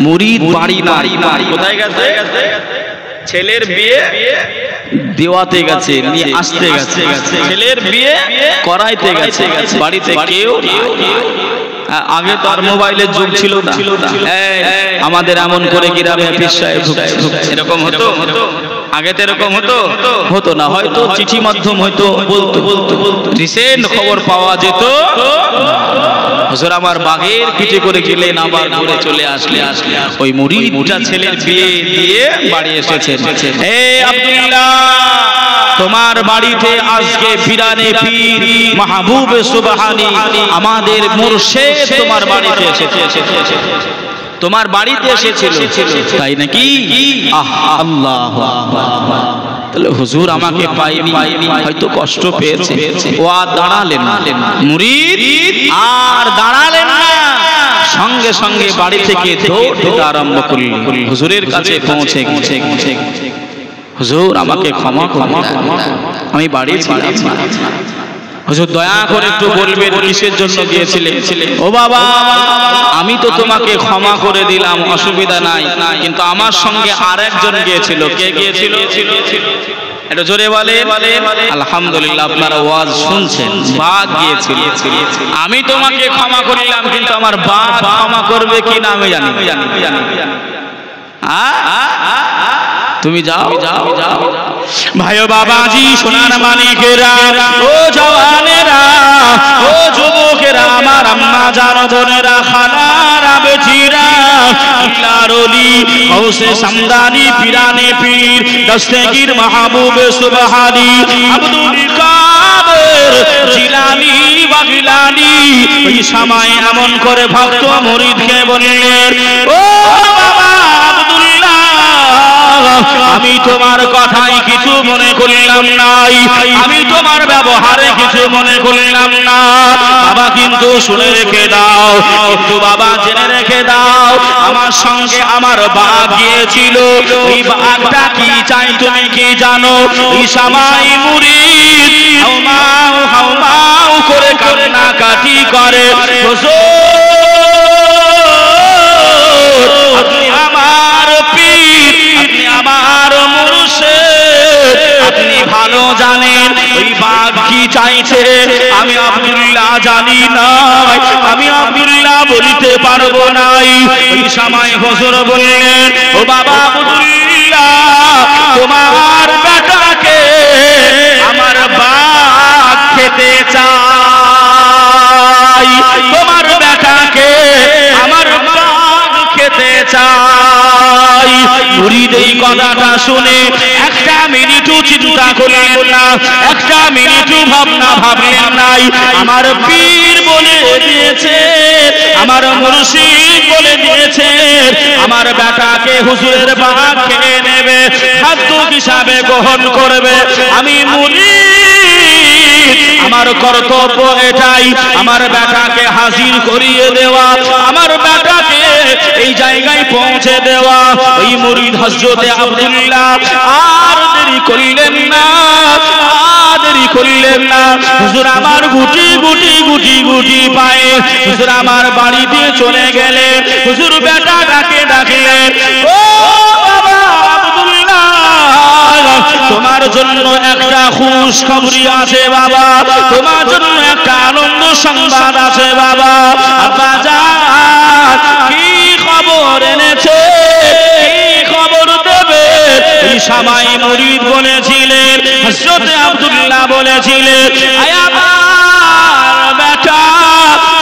মুরিদ বাড়ি না, কোথায় গেছে? ছেলের বিয়ে দেওয়াতে গেছে, নিয়ে আসতে গেছে, ছেলের বিয়ে করাইতে গেছে, বাড়িতে কেউ আগে তো আর মোবাইলের যুগ ছিল না। আমাদের এমন করে গ্রামে পীর সাহেব এরকম হতো? আগে তো এরকম হতো না, হয়তো চিঠি মাধ্যম হয়তো বলতো, রিসেন্ট খবর পাওয়া যেত। হুজুর আমার বাঘের পিঠে করে গেলেন, আবার ঘুরে চলে আসলে ওই মুরিদটা ছেলের বিয়ে দিয়ে বাড়ি এসেছেন। হে আব্দুল্লাহ, তোমার বাড়িতে আজকে পীরানে পীর মাহবুব সুবহানি আমাদের মুর্শিদ তোমার বাড়িতে এসেছে, তোমার বাড়িতে এসেছিল, তাই নাকি? আল্লাহু আকবার। তাহলে হুজুর আমাকে পাইনি, হয়তো কষ্ট পেয়েছে। ও আর দাঁড়ালেন না, মুরিদ আর দাঁড়ালেন না, সঙ্গে সঙ্গে বাড়ি থেকে দৌড় আরম্ভ করলেন, হুজুরের কাছে পৌঁছে গেছে। হুজুর আমাকে ক্ষমা করুন, আমি বাড়ি ছিলাম। হুজুর দয়া করে একটু বলবেন কিসের জন্য গিয়েছিলেন? ও বাবা, আমি তো তোমাকে ক্ষমা করে দিলাম, অসুবিধা নাই, কিন্তু আমার সঙ্গে আরেকজন গিয়েছিল। কে গিয়েছিল? একটু জোরে বলে আলহামদুলিল্লাহ। আপনারা ওয়াজ শুনছেন, বাঘ গিয়েছিল। আমি তোমাকে ক্ষমা করলাম, কিন্তু আমার বাপ ক্ষমা করবে কি না আমি জানি। তুমি যাও যাও যাও ভাই ও বাবাজি, সোনার মানিকেরা, ও জওয়ানেরা, ও যুবকেরা, আমার আম্মা জান বোনেরা, খালারা, বেটিরা, ইলারলি গৌসে সামদানি, পিরানে পীর, দস্তগীর মাহবুব সুবহানি, আব্দুল কাদের জিলানী বাগিলানী ওই সময় এমন করে ভক্ত মুরিদকে বললেন, ও বাবা আব্দুল্লাহ, আমি তোমার কথাই কিছু মনে করলাম নাই, আমি তোমার ব্যবহারে কিছু মনে করলাম না বাবা, কিন্তু শুনে রেখে দাও, কিন্তু বাবা জেনে রেখে দাও, আমার সঙ্গে আমার বাঘ গিয়েছিল, ওই বাঘটা কি চাই তুমি কি জানো? ওই সময় মুরিদ হাউমাউ হাউমাউ করে কান্নাকাটি করে, আপনি আমার পীর, আপনি আমার মুর্শিদ, আপনি ভালো জানেন ওই বাঘ কি চাইছে, আমি আব্দুল্লাহ জানি না, আমি আব্দুল্লাহ বলতে পারবো নাই। ওই সময় হুজুর বললেন, ও বাবা আব্দুল্লাহ, তোমার বেটাকে আমার বাঘ খেতে চাই, তোমার বেটাকে আমার বাঘ খেতে চাই। মুরিদ এই কথাটা শুনে একটা মিনিটও চিন্তা করলেন না, একটা মিনিটও ভাবনা ভাবলেন নাই। আমার পীর বলে দিয়েছে, আমার মুর্শিদ বলে দিয়েছে, আমার বেটাকে হুজুরের বাঘ খেয়ে নেবে, খাদ্য হিসাবে গ্রহণ করবে। আমি মুরিদ, আমার কর্তব্য এটাই, আমার বেটাকে হাজির করিয়ে দেওয়া, আমার বেটাকে এই জায়গায় পৌঁছে দেওয়া। ওই মুরিদ হযরতে আব্দুল্লাহ আর দেরি করলেন না, আর দেরি করলেন না। হুজুর আমার গুটি গুটি গুটি গুটি পায়ে হুজুর আমার বাড়ি দিয়ে চলে গেলেন। হুজুর বেটাটাকে ডাকলেন, ও বাবা আব্দুল্লাহ, তোমার জন্য একটা খুশখবরি আছে বাবা, তোমার জন্য একটা আনন্দ সংবাদ আছে বাবা। আব্বা জান, কি খবর এনেছে, কি খবর দেবে? এই সময় মুরিদ বলেছিলেন, হযরতে আব্দুল্লাহ বলেছিলেন, আয় আমার বেটা,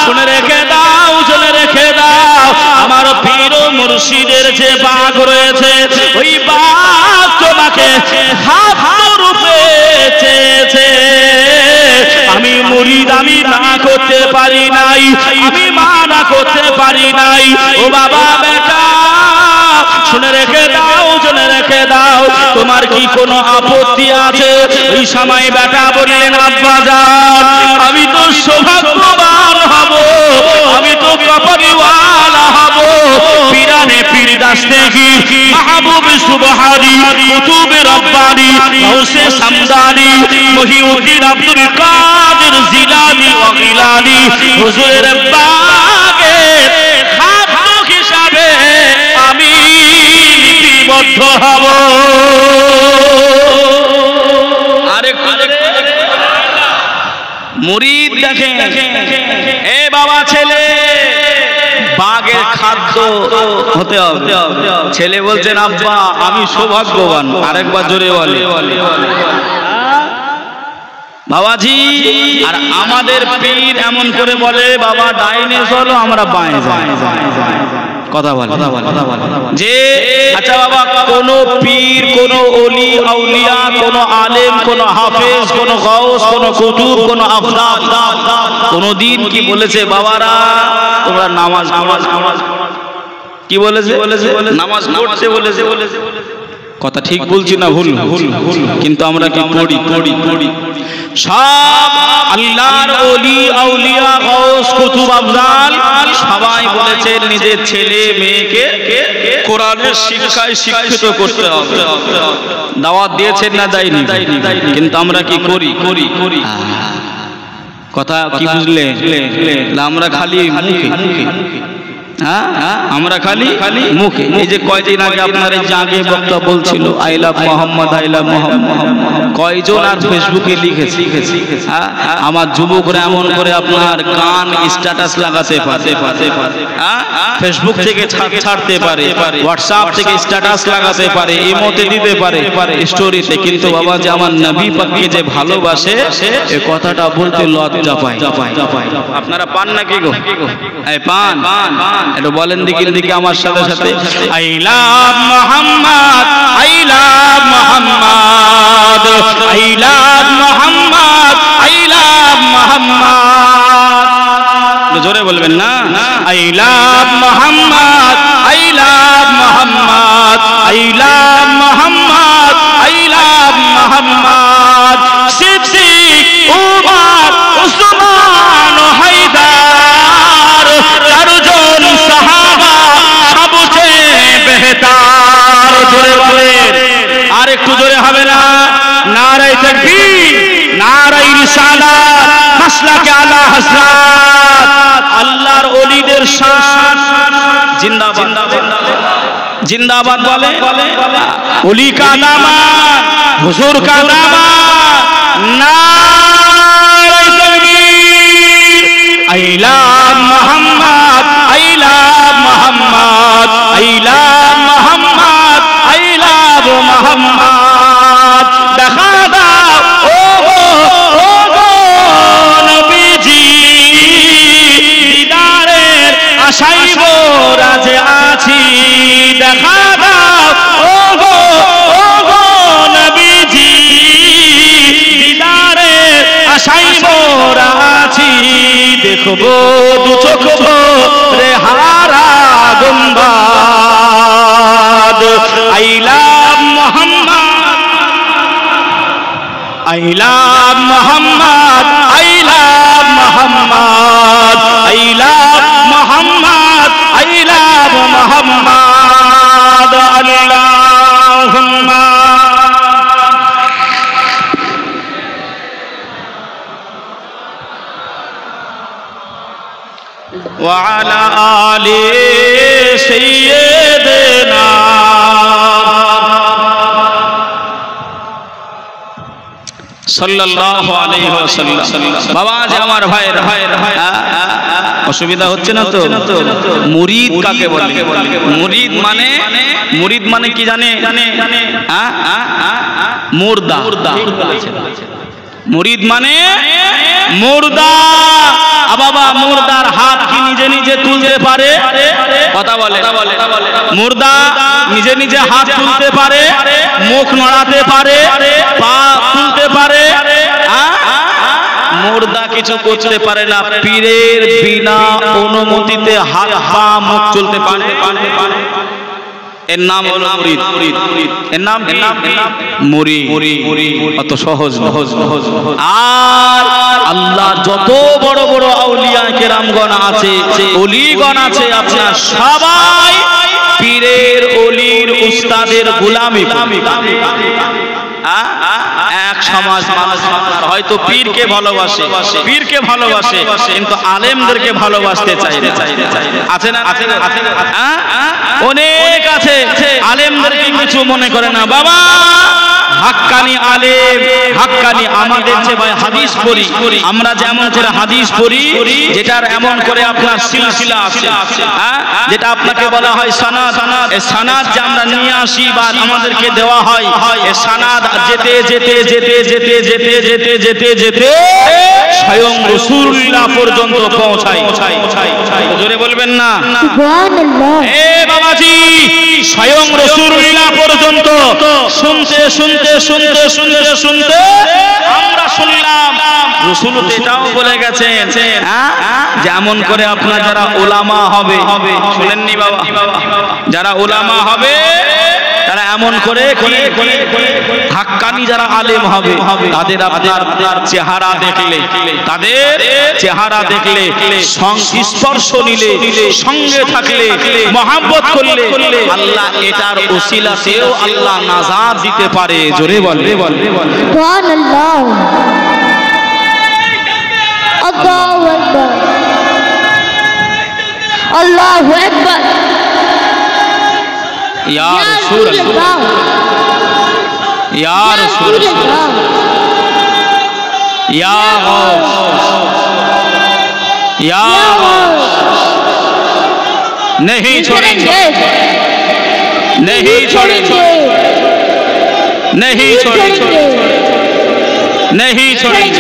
শুনে রেখে দাও, শুনে রেখে দাও, আমার পীর ও মুর্শিদের যে বাঘ রয়েছে, ওই বাঘ তোমাকে খাদ্য রূপে চেয়েছে। আমি মুরিদ, আমি না করতে পারি নাই, আমি মানা করতে পারি নাই। ও বাবা বেটা, শুনে রেখে দাও, শুনে রেখে দাও, তোমার কি কোনো আপত্তি আছে? ওই সময় বেটা বললেন, আব্বা জান, আমি তো সৌভাগ্যবান হব, আমি তো কপালওয়ালা হব, পিরানে পীর দাস্তেগীর মাহবুব সুবহানি, কুতুবে রব্বানি, গৌসে সামদানি, মহিউদ্দিন আব্দুল কাদের জিলানী ও গিলানী হুজুরের বাগের খাদ্য হিসাবে আমি লিপিবদ্ধ হব। মুরিদ দেখেন, এ বাবা ছেলে, বাঘের খাদ্য হতে হবে। ছেলে বলছেন, আব্বা আমি সৌভাগ্যবান। আরেকবার জোরে বলে বাবাজি। আর আমাদের পীর এমন করে বলে, বাবা ডাইনে চলো, আমরা বাঁয়ে যাই। কথা বলে যে আচ্ছা বাবা, কোন পীর, কোন ওলি আউলিয়া, কোন আলেম, কোন হাফেজ, কোন গাউস, কোন কুতুব, কোন আফদাল কোনদিন কি বলেছে, বাবারা তোমরা নামাজ কি বলেছে? নামাজ পড়তে বলেছে। কথা ঠিক বলছি না ভুল? কিন্তু আমরা কি পড়ি? সব আল্লাহর ওলি আউলিয়া গাউস কুতুব আফজাল সবাই বলেছেন নিজের ছেলে মেয়েকে কোরআনের শিক্ষায় শিক্ষিত করতে হবে। দাওয়াত দিয়েছেন না দেয়নি? কিন্তু আমরা কি করি? কথা কি বুঝলে? আমরা খালি মুখে হ্যাঁ আমরা খালি মুখে। এই যে কয়দিন আগে আপনার এই যে আগে বক্তা বলছিল I love Mohammad, I love Mohammad, কয়জন আর ফেসবুকে লিখেছে আমার যুবকরা এমন করে আপনার গান স্ট্যাটাস লাগাতে পারে, ফেসবুক থেকে ছাড়তে পারে, হোয়াটসঅ্যাপ থেকে স্ট্যাটাস লাগাতে পারে, ইমোতে দিতে পারে স্টোরিতে, কিন্তু বাবা যে আমার নবী পাককে যে ভালোবাসে এই কথাটা বলতে লজ্জা পায়। আপনারা পান নাকি গো? এই পান একটু বলেন দিকে আমার সাথে সাথে I love Mohammad, I love Mohammad, I love Mohammad, I love Mohammad. জোরে বলবেন না? I love Mohammad, I love Mohammad, I love Mohammad, I love Mohammad. Siddique, Umar, Usman, Haider, চারজন সাহাবা সবচেয়ে বেহতার। জোরে বলেন, আর একটু জোরে হবে না? নারে তাকবীর, নারে রিসালাত, মাসলাকে আলা হযরত আল্লাহর ওলিদের শান জিন্দাবাদ জিন্দাবাদ বলে। ওলি কা দামান, হুজুর কা দামান, নারে তাকবীর। I love Mohammad, I love Mohammad, I love Mohammad, I love Mohammad. দেখা দাও ও গো নবীজি, দিদারের আশায় রাজে আছি। দেখা দাও ও গো নবীজি, দিদারের আশায় আছি। দেখবো দু চোখ ভরে হারা গুম্বাদ। I love Mohammad, I love Mohammad, I love Mohammad, I love Mohammad, I love Muhammad. আল্লাহুম্মা ওয়া আলা আলি সাইয়্যিদিনা সাল্লাল্লাহু আলাইহি ওয়াসাল্লাম। বাবা যে আমার ভাইয়ের অসুবিধা হচ্ছে না তো? মুরিদ কাকে বলে? মুরিদ মানে কি জানে? মুর্দা। মুরিদ মানে মুর্দা। বাবা মুর্দার হাত কি নিজে নিজে তুলতে পারে? কথা বলে। মুর্দা নিজে নিজে হাত তুলতে পারে, মুখ নড়াতে পারে, পা তুলতে পারে। মুর্দা কিছু করতে পারে না। পীরের বিনা অনুমতিতে হাত পা মুখ চলতে পারে। এর নাম হলো মুরিদ। এর নাম মুরিদ। অত সহজ। আর আল্লাহ যত বড় বড় আউলিয়া কেরামগণ আছে, ওলিগণ আছে, আপনার সবাই পীরের ওলির উস্তাদের গোলামি। এক সমাজ মানুষ হয়তো পীরকে ভালোবাসে কিন্তু আলেমদেরকে ভালোবাসতে চায় না। আছে না? অনেক আছে আলেমদেরকে কিছু মনে করে না। বাবা হাক্কানি আলেম, হাক্কানি আমাদের যে ভাই হাদিস পড়ি আমরা, যেমন করে হাদিস পড়ি যেটার এমন করে আপনার সিলসিলা আছে, যেটা আপনাকে বলা হয় সানাদ। এই সানাদ যে আমরা নিয়ে আসি বা আমাদেরকে দেওয়া হয়, এই সানাদ যেতে যেতে যেতে যেতে যেতে যেতে যেতে যেতে স্বয়ং রাসূলুল্লাহ পর্যন্ত পৌঁছায়। জোরে বলবেন না সুবহানাল্লাহ? এ বাবাজি, স্বয়ং রাসূলুল্লাহ পর্যন্ত শুনতে শুনতে শুনতে শুনতে শুনতে আমরা শুনলাম রাসূল এটাও বলে গেছেন যেমন করে আপনার যারা উলামা হবে, শুনেননি বাবা? যারা উলামা হবে তারা এমন করে হাক্কানি যারা আলেম হবে তাদের আপনার চেহারা দেখলে, তাদের চেহারা দেখলে, স্পর্শ নিলে, সঙ্গে থাকলে, মহব্বত করলে আল্লাহ এটার ওসিলাতেও আল্লাহ নাজাত দিতে পারে। জোরে বলে সুবহানাল্লাহ, আল্লাহু আকবার, अल्लाहु अकबर या रसूल अल्लाह या रसूल अल्लाह या गौस या गौस नहीं छोड़ेंगे नहीं छोड़ेंगे नहीं छोड़ेंगे नहीं छोड़ेंगे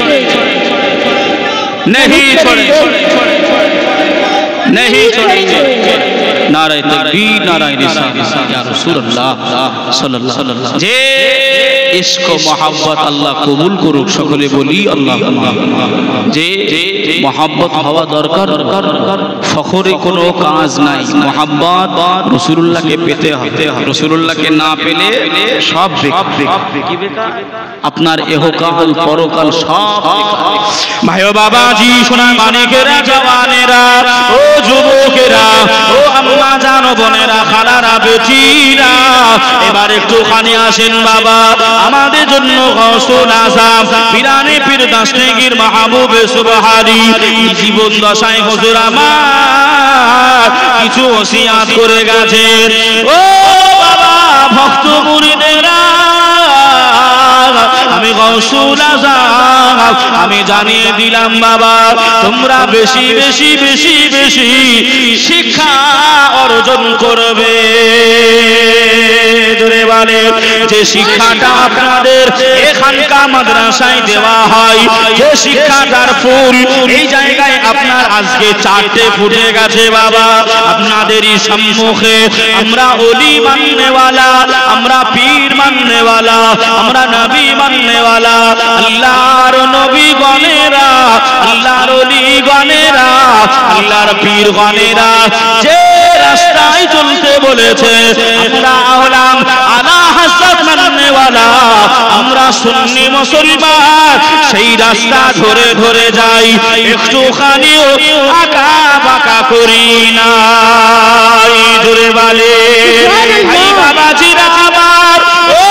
नहीं छोड़ेंगे नहीं छोड़ेंगे नारे तकबीर नारे रिसालत या रसूल अल्लाह सल्लल्लाहु अलैहि वसल्लम जे इश्क मोहब्बत अल्लाह कबूल करुक सकले बोली अल्लाहुम्मा जे मोहब्बत हवा दरकार फखरे कोनो काज নাই मोहब्बत রাসূলুল্লাহকে পেতে হবে রাসূলুল্লাহকে না পেলে সব বেকার কি বেকার আপনার ইহকাল পরকাল সব বেকার ভাইও বাবাজি সোনা মানিকেরা জওয়ানেরা ও যুবকেরা ও আম্মা জানো বোনেরা খালারা বেটিরা এবার একটুখানি আসেন বাবা আমাদের জন্য গৌসুল আযম পিরানে পীর দাশনেগীর মাহবুব সুবহানী জীবন দশায় হুজুর আমার কিছু ওসিয়াত করে গেছেন ও বাবা ভক্ত মুরিদেরা আমি গৌসুল আযম আমি জানিয়ে দিলাম বাবা তোমরা বেশি বেশি বেশি বেশি শিক্ষা অর্জন করবে জোরে বলে যে শিক্ষাটা আপনাদের এখানকার মাদ্রাসায় দেওয়া হয় যে শিক্ষাটার ফুল এই জায়গায় আপনার আজকে চারটে ফুটে গেছে বাবা আপনাদেরই সম্মুখে আমরা ওলি মাননেওয়ালা আমরা পীর মাননেওয়ালা আমরা নবী মাননেওয়ালা আল্লাহর নবী গণেরা আল্লাহর ওলি গণেরা আল্লাহর পীর গণেরা যে রাস্তায় চলতে বলেছে আমরা হলাম আলা হযরত মাননেওয়ালা আমরা সুন্নি মুসলমান সেই রাস্তা ধরে ধরে যাই একটুখানিও আঁকা বাঁকা করি না জোরে বলে ভাই বাবাজিরা আমার ও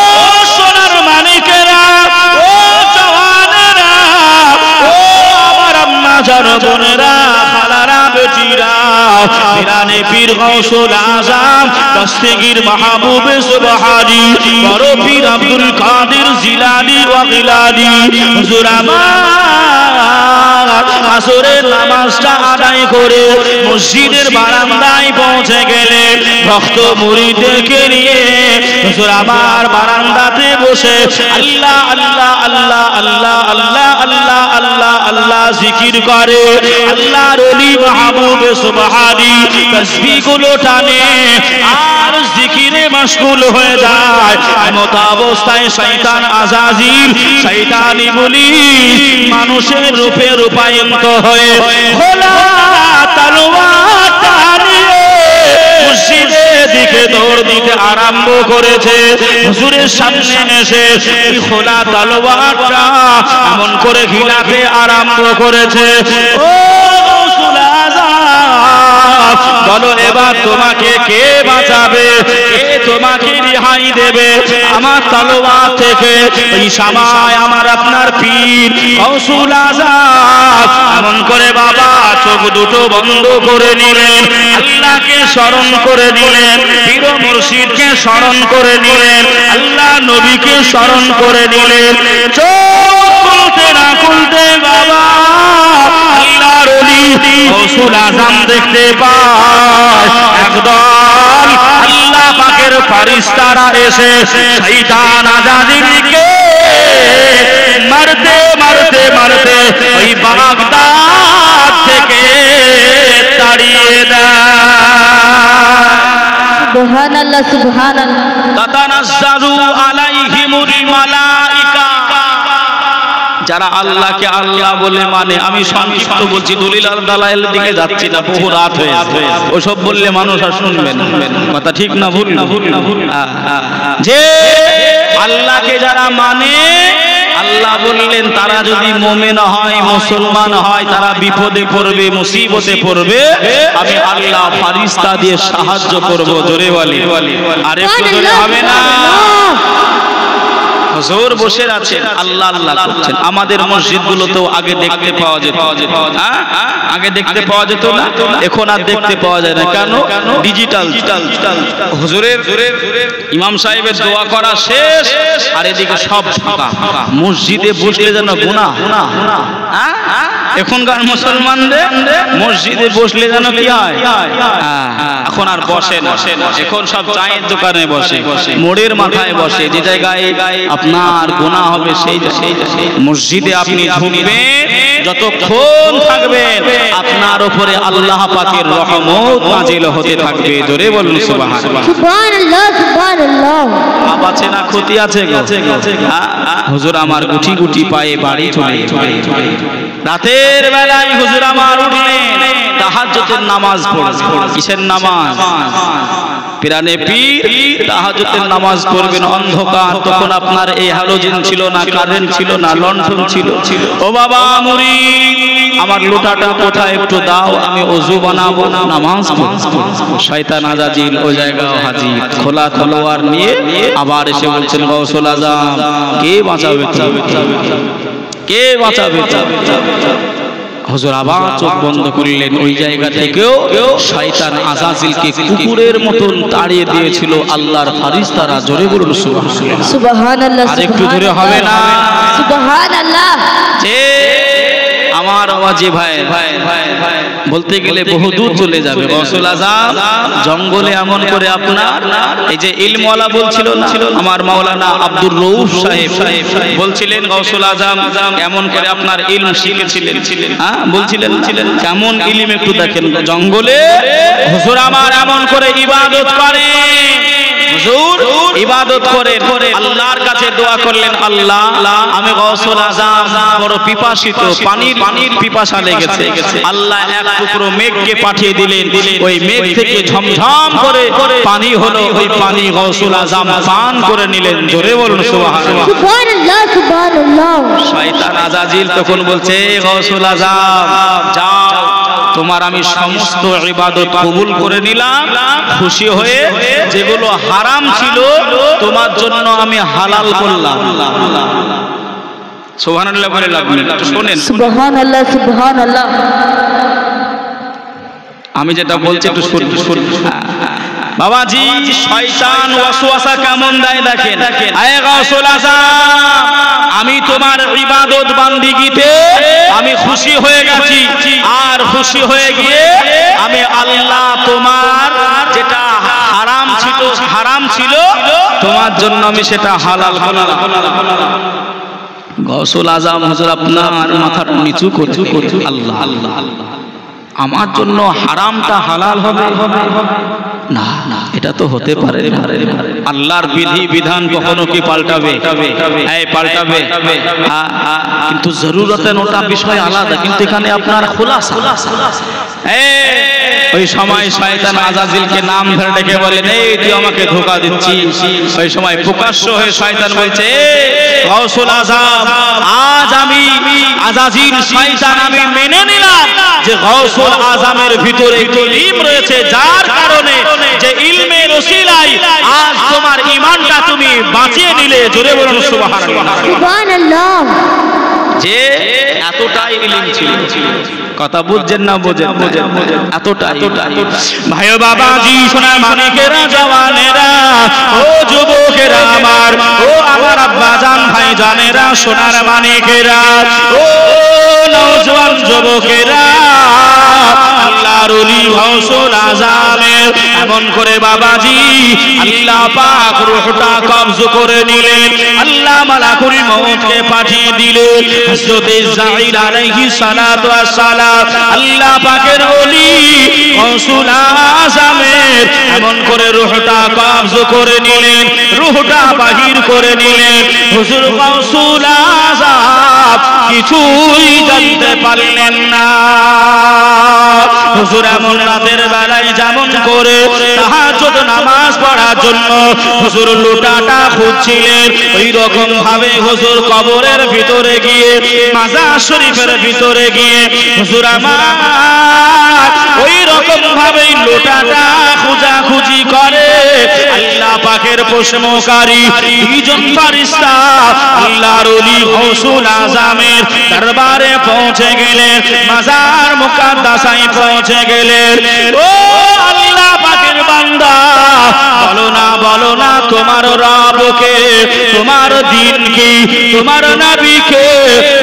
সোনার মানিকেরা ও জওয়ানেরা ও আমার আম্মা জানো বোনেরা খালারা বেটিরা পিরানে পীর গৌসুল আযম দাশনেগীর মাহবুব সুবহানী বড় পীর আব্দুল কাদের জিলানী ওয়া গিলানী হুজুর আমার আসরের নামাজটা আদায় করে মসজিদের বারান্দায় পৌঁছে গেলেন ভক্ত মুরিদদেরকে নিয়ে হুজুর আমার বারান্দাতে বসে আল্লাহ আল্লাহ আল্লাহ আল্লাহ আল্লাহ আল্লাহ আল্লাহ আল্লাহ জিকির করে আল্লাহর ওলি মাহবুব সুবহানী তাসবিহগুলো টানে আর জিকিরে মশগুল হয়ে যায় এমত অবস্থায় শয়তান আযাজিল শয়তান ইবলিস মানুষের রূপে রূপায়িত হয়ে খোলা তলোয়ার টানিয়ে মসজিদের দিকে দৌড় দিতে আরম্ভ করেছে হুজুরের সামনে এসে এই খোলা তলোয়ারটা এমন করে ঘিলাতে আরম্ভ করেছে ও গৌসুল আযম বলো এবার তোমাকে কে বাঁচাবে কে তোমাকে রেহাই দেবে আমার তলোয়ার থেকে এই সময় আমার আপনার পীর গৌসুল আযম এমন করে বাবা চোখ দুটো বন্ধ করে নিলেন আল্লাহকে স্মরণ করে নিলেন পীর মুর্শিদকে স্মরণ করে নিলেন আল্লাহ নবীকে স্মরণ করে নিলেন চোখ খুলতে না খুলতে বাবা আল্লাহর ওলি গৌসুল আযম দেখতে পায় একদল আল্লাহ পাকের ফেরেশতারা এসে শয়তান আযাজিলকে মারতে মারতে মারতে ওই বাগদাদ থেকে তাড়িয়ে দেয় সুবহানাল্লাহ সুবহানাল্লাহ তাতানাজ্জালু আলাইহিমুল মালাইকা যারা আল্লাহকে আল্লাহ বলে মানে আমি সংক্ষিপ্ত বলছি দলিল আর দালাইল দিকে যাচ্ছি না বহু রাত হয়ে ওসব বললে মানুষ আর শুনবে না কথা ঠিক না ভুল যে আল্লাহকে যারা মানে আল্লাহ বললেন তারা যদি মুমিন হয় মুসলমান হয় তারা বিপদে পড়বে মুসিবতে পড়বে আমি আল্লাহ ফেরেশতা দিয়ে সাহায্য করব জোরে বলি আর একটু জোরে হবে না হুজুর বসে আছেন আল্লাহ আল্লাহ করছেন। আমাদের মসজিদগুলোতেও আগে দেখতে পাওয়া যেত, আগে দেখতে পাওয়া যেত না, এখন আর দেখতে পাওয়া যায় না। কেন? ডিজিটাল। হুজুরের ইমাম সাহেবের দোয়া করা শেষ আর এদিকে সব ফাঁকা। মসজিদে বসলে যেন গুনাহ। এখনকার মুসলমানদের মসজিদে বসলে যেন কি হয়? এখন আর বসে না, এখন সব চায়ের দোকানে বসে, মোড়ের মাথায় বসে। যে জায়গায় আপনার গুনাহ হবে সেই মসজিদে আপনি ঢুকবেন, যতক্ষণ থাকবেন আপনার উপরে আল্লাহ পাকের রহমত নাজিল হতে থাকবে। জোরে বলুন সুবহানাল্লাহ। সুবহানাল্লাহ, সুবহানাল্লাহ। লাভ আছে না ক্ষতি আছে? হুজুর আমার গুটি গুটি পায়ে বাড়ি চলে। রাতের বেলায় হুজুর আমার উঠলেন তাহাজ্জুদের নামাজ পড়লেন। কিসের নামাজ? পিরানে পীর তাহাজ্জুদের নামাজ পড়বেন। অন্ধকার, তখন আপনার এই হ্যালোজেন ছিল না, কারেন্ট ছিল না, লণ্ঠন ছিল। ও বাবা মুরিদ, আমার লোটাটা কোথায় একটু দাও, আমি ওযু বানাবো, নামাজ পড়ব। শয়তান আজাজিল ওই জায়গায় হাজির, খোলা তলোয়ার নিয়ে আবার এসে বলছেন, গাউসুল আজম কে বাঁচাবে? কে বাঁচাবে? হুজুর আবার চোখ বন্ধ করলেন। ওই জায়গা থেকেও শয়তান আজাজিলকে কুকুরের মতন তাড়িয়ে দিয়েছিল আল্লাহর ফেরেশতারা। জোরে বলুন সুবহানাল্লাহ, সুবহানাল্লাহ। আর একটু জোরে হবে না? সুবহানাল্লাহ। যে আমার আওয়াজে ভাই বলতে গেলে বহু দূর চলে যাবে। গাউসুল আজম জঙ্গলে এমন করে আপনার এই যে ইলমওয়ালা বলছিল না, আমার মাওলানা আব্দুর রউফ সাহেব বলছিলেন, গাউসুল আজম এমন করে আপনার ইলম শিখেছিলেন। বলছিলেন কেমন ইলম একটু দেখেন। জঙ্গলে হুজুর আমার এমন করে ইবাদত করে, হুজুর ইবাদত করে আল্লাহর কাছে দোয়া করলেন, আল্লাহ আমি গাউসুল আজম বড় পিপাসিত, পানির পিপাসা লেগেছে। আল্লাহ এক টুকরো মেঘকে পাঠিয়ে দিলেন, ওই মেঘ থেকে ঝমঝম করে পানি হলো, ওই পানি গাউসুল আজম পান করে নিলেন। জোরে বলুন সুবহানাল্লাহ, সুবহানাল্লাহ, সুবহানাল্লাহ। শয়তান আজাজিল তখন বলছে, গাউসুল আজম যাও, তোমার আমি সমস্ত ইবাদত কবুল করে নিলাম, খুশি হয়ে যেগুলো হারাম ছিল তোমার জন্য আমি হালাল করলাম। সুবহানাল্লাহ বলে লাভ নেই, শুনেন সুবহানাল্লাহ, সুবহানাল্লাহ। আমি যেটা বলছি একটু শুনুন। বাবাজি শয়তান ওয়াসওয়াসা কেমন দেয় দেখেন। আয়ে গাউসুল আজম, আমি তোমার ইবাদত বান্দিগিতে আমি খুশি হয়ে গেছি, আর খুশি হয়ে গিয়ে আমি আল্লাহ তোমার যেটা হারাম ছিল তোমার জন্য আমি সেটা হালাল করলাম। গাউসুল আজম হুজুর আপনার মাথাটা নিচু করছে, আল্লাহ আল্লাহ আমার জন্য হারামটা হালাল হবে না, এটা তো হতে পারে না। আল্লাহর বিধি বিধান কখনো কি পাল্টাবে? পাল্টাবে, কিন্তু জরুরতেন ওটা বিষয় আলাদা, কিন্তু এখানে আপনার খোলাসা। ওই সময় শয়তান আজাজিলকে নাম ধরে ডেকে বলেন, এই তুই আমাকে ধোঁকা দিচ্ছিস। ওই সময় প্রকাশ্য হয়ে শয়তান বলছে, গাউসুল আজম আজ আমি আজাজিল শয়তান আমি মেনে নিলাম যে গাউসুল আজমের ভিতরে ইলম রয়েছে, যার কারণে যে ইলমের ওসিলায় আজ তোমার ঈমানটা তুমি বাঁচিয়ে নিলে। জোরে বলুন সুবহানাল্লাহ, সুবহানাল্লাহ। যে এতটাই ইলম ছিল। কথা বুঝছেন না? বোঝেন এতটাই। ভাই বাবাজি সোনার মানিকেরা, জওয়ানেরা, ও যুবকেরা আমার, ও আমার আব্বাজান ভাই জানেরা, সোনার মানিকেরা, ও নওজোয়ান যুবকেরা, আল্লাহর ওলি গাউসুল আজমের এমন করে বাবাজি আল্লাহ পাক রূহটা কবজ করে নিলেন। আল্লাহ মালাকুল মউতকে পাঠিয়ে দিলেন। হযরত ইসরাঈল আলাইহিস সালাতু ওয়াস সালাম আল্লাহ পাকের ওলি গাউসুল আজমের এমন করে রূহটা কবজ করে নিলেন, রূহটা বাহির করে নিলেন। হুজুর গাউসুল আজম কিছুই জানতে পারলেন না। হুজুর এমন রাতের বেলায় যেমন করে তাহাজ্জুদ নামাজ পড়ার জন্য হুজুর লোটাটা খুঁজছিলেন, ওই রকম ভাবে হুজুর কবরের ভিতরে গিয়ে, মাজার শরীফের ভিতরে গিয়ে হুজুর আমার ওই রকম ভাবে লোটাটা খোঁজাখুঁজি করে। আল্লাহ পাকের পাকের প্রশ্নকারী দুইজন ফেরেশতা আল্লাহর ওলি গৌসুল আজমের দরবারে পৌঁছে গেলেন, মাজার মুকাদ্দাসায় পৌঁছে গেলেন। ও আল্লাহ পাকের বান্দা, বলো না তোমার রবকে, তোমার দিন কি, তোমার নবীকে।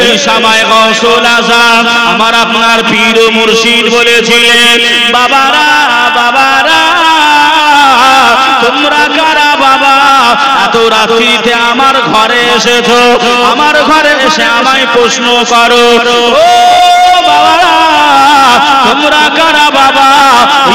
এই সময় গৌসুল আজম আমার আপনার পীর ও মুর্শিদ বলেছিলেন, বাবারা তোমরা কারা বাবা, এত রাত্রিতে আমার ঘরে এসেছো, আমার ঘরে এসে আমায় প্রশ্ন করো। ও বাবারা তোমরা কারা বাবা।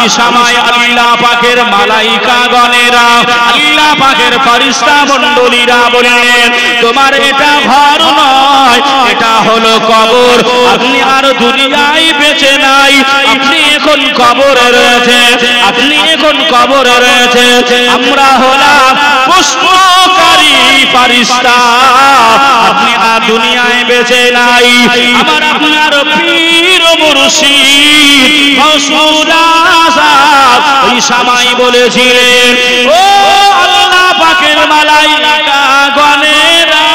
এই সময় আল্লাহ পাকের মালাইকা গণেরা, আল্লাহ পাকের ফেরেশতা মণ্ডলীরা বললেন, তোমার এটা ঘর নয়, এটা হলো কবর। আপনি আর দুনিয়ায় বেঁচে নাই, আপনি এখন কবরে রয়েছে, আপনি এখন কবরে রয়েছে। আমরা হলাম প্রশ্নকারী ফেরেশতা, আপনি আর দুনিয়ায় বেঁচে নাই। আমার আপনার পীর ও মুর্শিদ গৌসুল আজম ওই সময় বলেছিলেন, ও আল্লাহ পাকের মালাইকা গণেরা,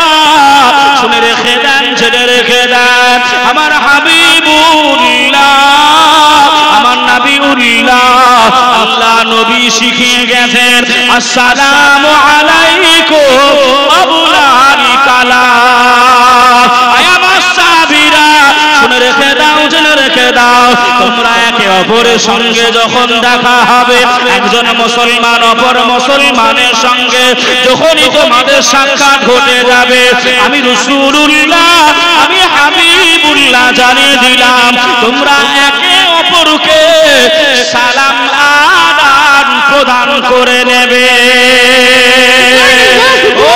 শুনে রেখে দেন, ছেড়ে রেখে দেন। আমার হাবিবুল্লাহ, আমার নবীউল্লাহ, আল্লাহ নবী শিখিয়ে গেছেন, আসসালামু আলাইকুম আবুল কালাম। আমার সাহাবীরা শুনে রেখে দাও, জেনে রেখে দাও, তোমরা একে অপরের সঙ্গে যখন দেখা হবে, একজন মুসলমান অপর মুসলমানের সঙ্গে যখনই তোমাদের সাক্ষাৎ ঘটে যাবে, আমি রাসূলুল্লাহ, আমি হাবিবুল্লাহ জানিয়ে দিলাম, তোমরা একে অপরকে সালাম আদান প্রদান করে নেবে। ও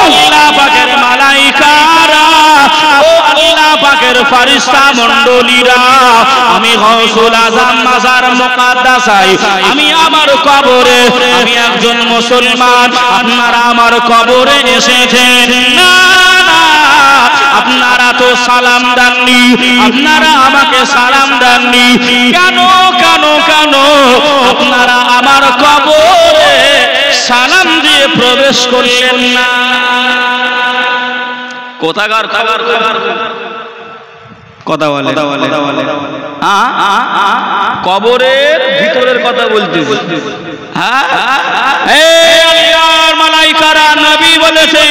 আল্লাহ পাকের মালাইকারা, ও আল্লাহ পাকের ফেরেশতা মণ্ডলীরা, আমি গৌসুল আজম মাজার মুকাদ্দাসায়, আমি আমার কবরে, আমি একজন মুসলমান, আপনারা আমার কবরে এসেছেন। না না, আপনারা তো সালাম দেননি, আপনারা আমাকে সালাম দেননি। কেন কেন কেন আপনারা আমার কবরে সালাম দিয়ে প্রবেশ করলেন না? কোথাকার কথা বলে কবরের ভিতরের কথা বলতেছি। মালাইকারা নবী বলেছে,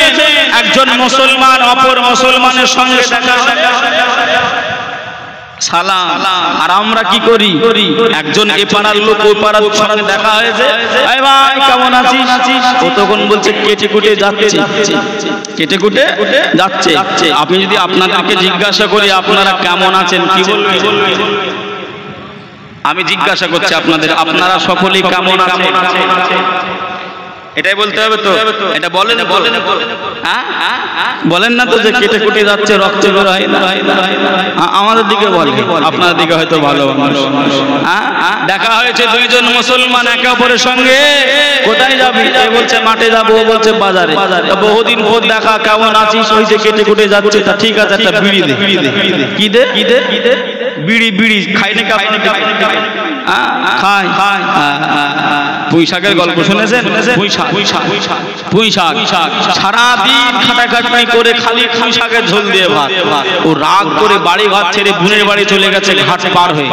একজন মুসলমান অপর মুসলমানের সঙ্গে দেখা সালাম। আর আমরা কি করি, একজন এ পাড়ার লোক ওই পাড়ার সঙ্গে দেখা হয়েছে, এই ভাই কেমন আছিস, ও তখন বলছে কেটে কুটে যাচ্ছে, কেটে কুটে যাচ্ছে। আপনি যদি আপনাদেরকে জিজ্ঞাসা করি আপনারা কেমন আছেন, কি বলবেন? আমি জিজ্ঞাসা করছি আপনাদের, আপনারা সকলেই কেমন আছেন? এটাই বলতে হবে তো, এটা বলেন বলেন না তো যে কেটে কুটে যাচ্ছে, রক্ত বের হয় না। আমাদের দিকে বলে, আপনাদের দিকে হয়তো ভালো। দেখা হয়েছে দুইজন মুসলমান একে অপরের সঙ্গে, কোথায় যাবি? এ বলছে মাঠে যাবো, ও বলছে বাজারে। বহুদিন পর দেখা, কেমন আছিস? ওই যে কেটে কুটে যাচ্ছে, তা ঠিক আছে একটা বিড়ি দে। কি দে? বিড়ি খাই না, খাই। পুঁই শাকের গল্প শুনেছেন? পুঁই শাক সারাদিন খাটাখাটনি করে খালি পুঁই শাকের ঝোল দিয়ে ভাত। ও রাগ করে বাড়ি ঘর ছেড়ে বোনের বাড়ি চলে গেছে, ঘাট পার হয়ে।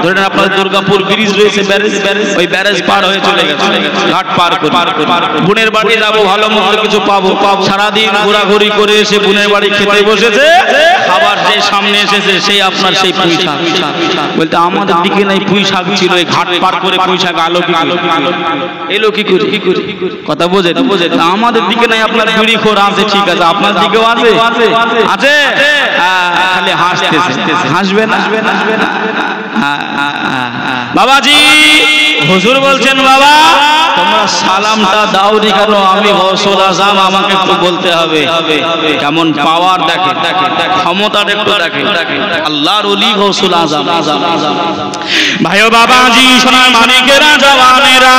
ধরেন আপনাদের দুর্গাপুর ব্রিজ রয়েছে, ব্যারেজ, ওই ব্যারেজ পার হয়ে চলে গেছে, ঘাট পার করে বোনের বাড়ি যাবো, ভালো মন্দ কিছু পাবো। সারাদিন ঘোরাঘুরি করে এসে বোনের বাড়ি খেতে বসেছে, খাবার যে সামনে এসেছে সেই আপনার সেই পুঁই শাক। বলতে আমাদের দিকে নাই পুঁই শাক ছিল, এই ঘাট পার করে পুঁই শাক এলো কি করে? কথা বোঝে আমাদের দিকে নাই, আপনার বিড়ি খোর আছে, ঠিক আছে, আপনার দিকেও আছে, খালি হাসতেছে, হাসবে না। বাবাজি হুজুর বলছেন, বাবা তোমরা সালামটা দাওনি কেন? আমি গৌসুল আজম, আমাকে একটু বলতে হবে। কেমন পাওয়ার দেখে, ক্ষমতাটা একটু দেখে। আল্লাহর ওলি গৌসুল আজম। ভাই ও বাবাজি, সোনার মানিকেরা, জওয়ানেরা,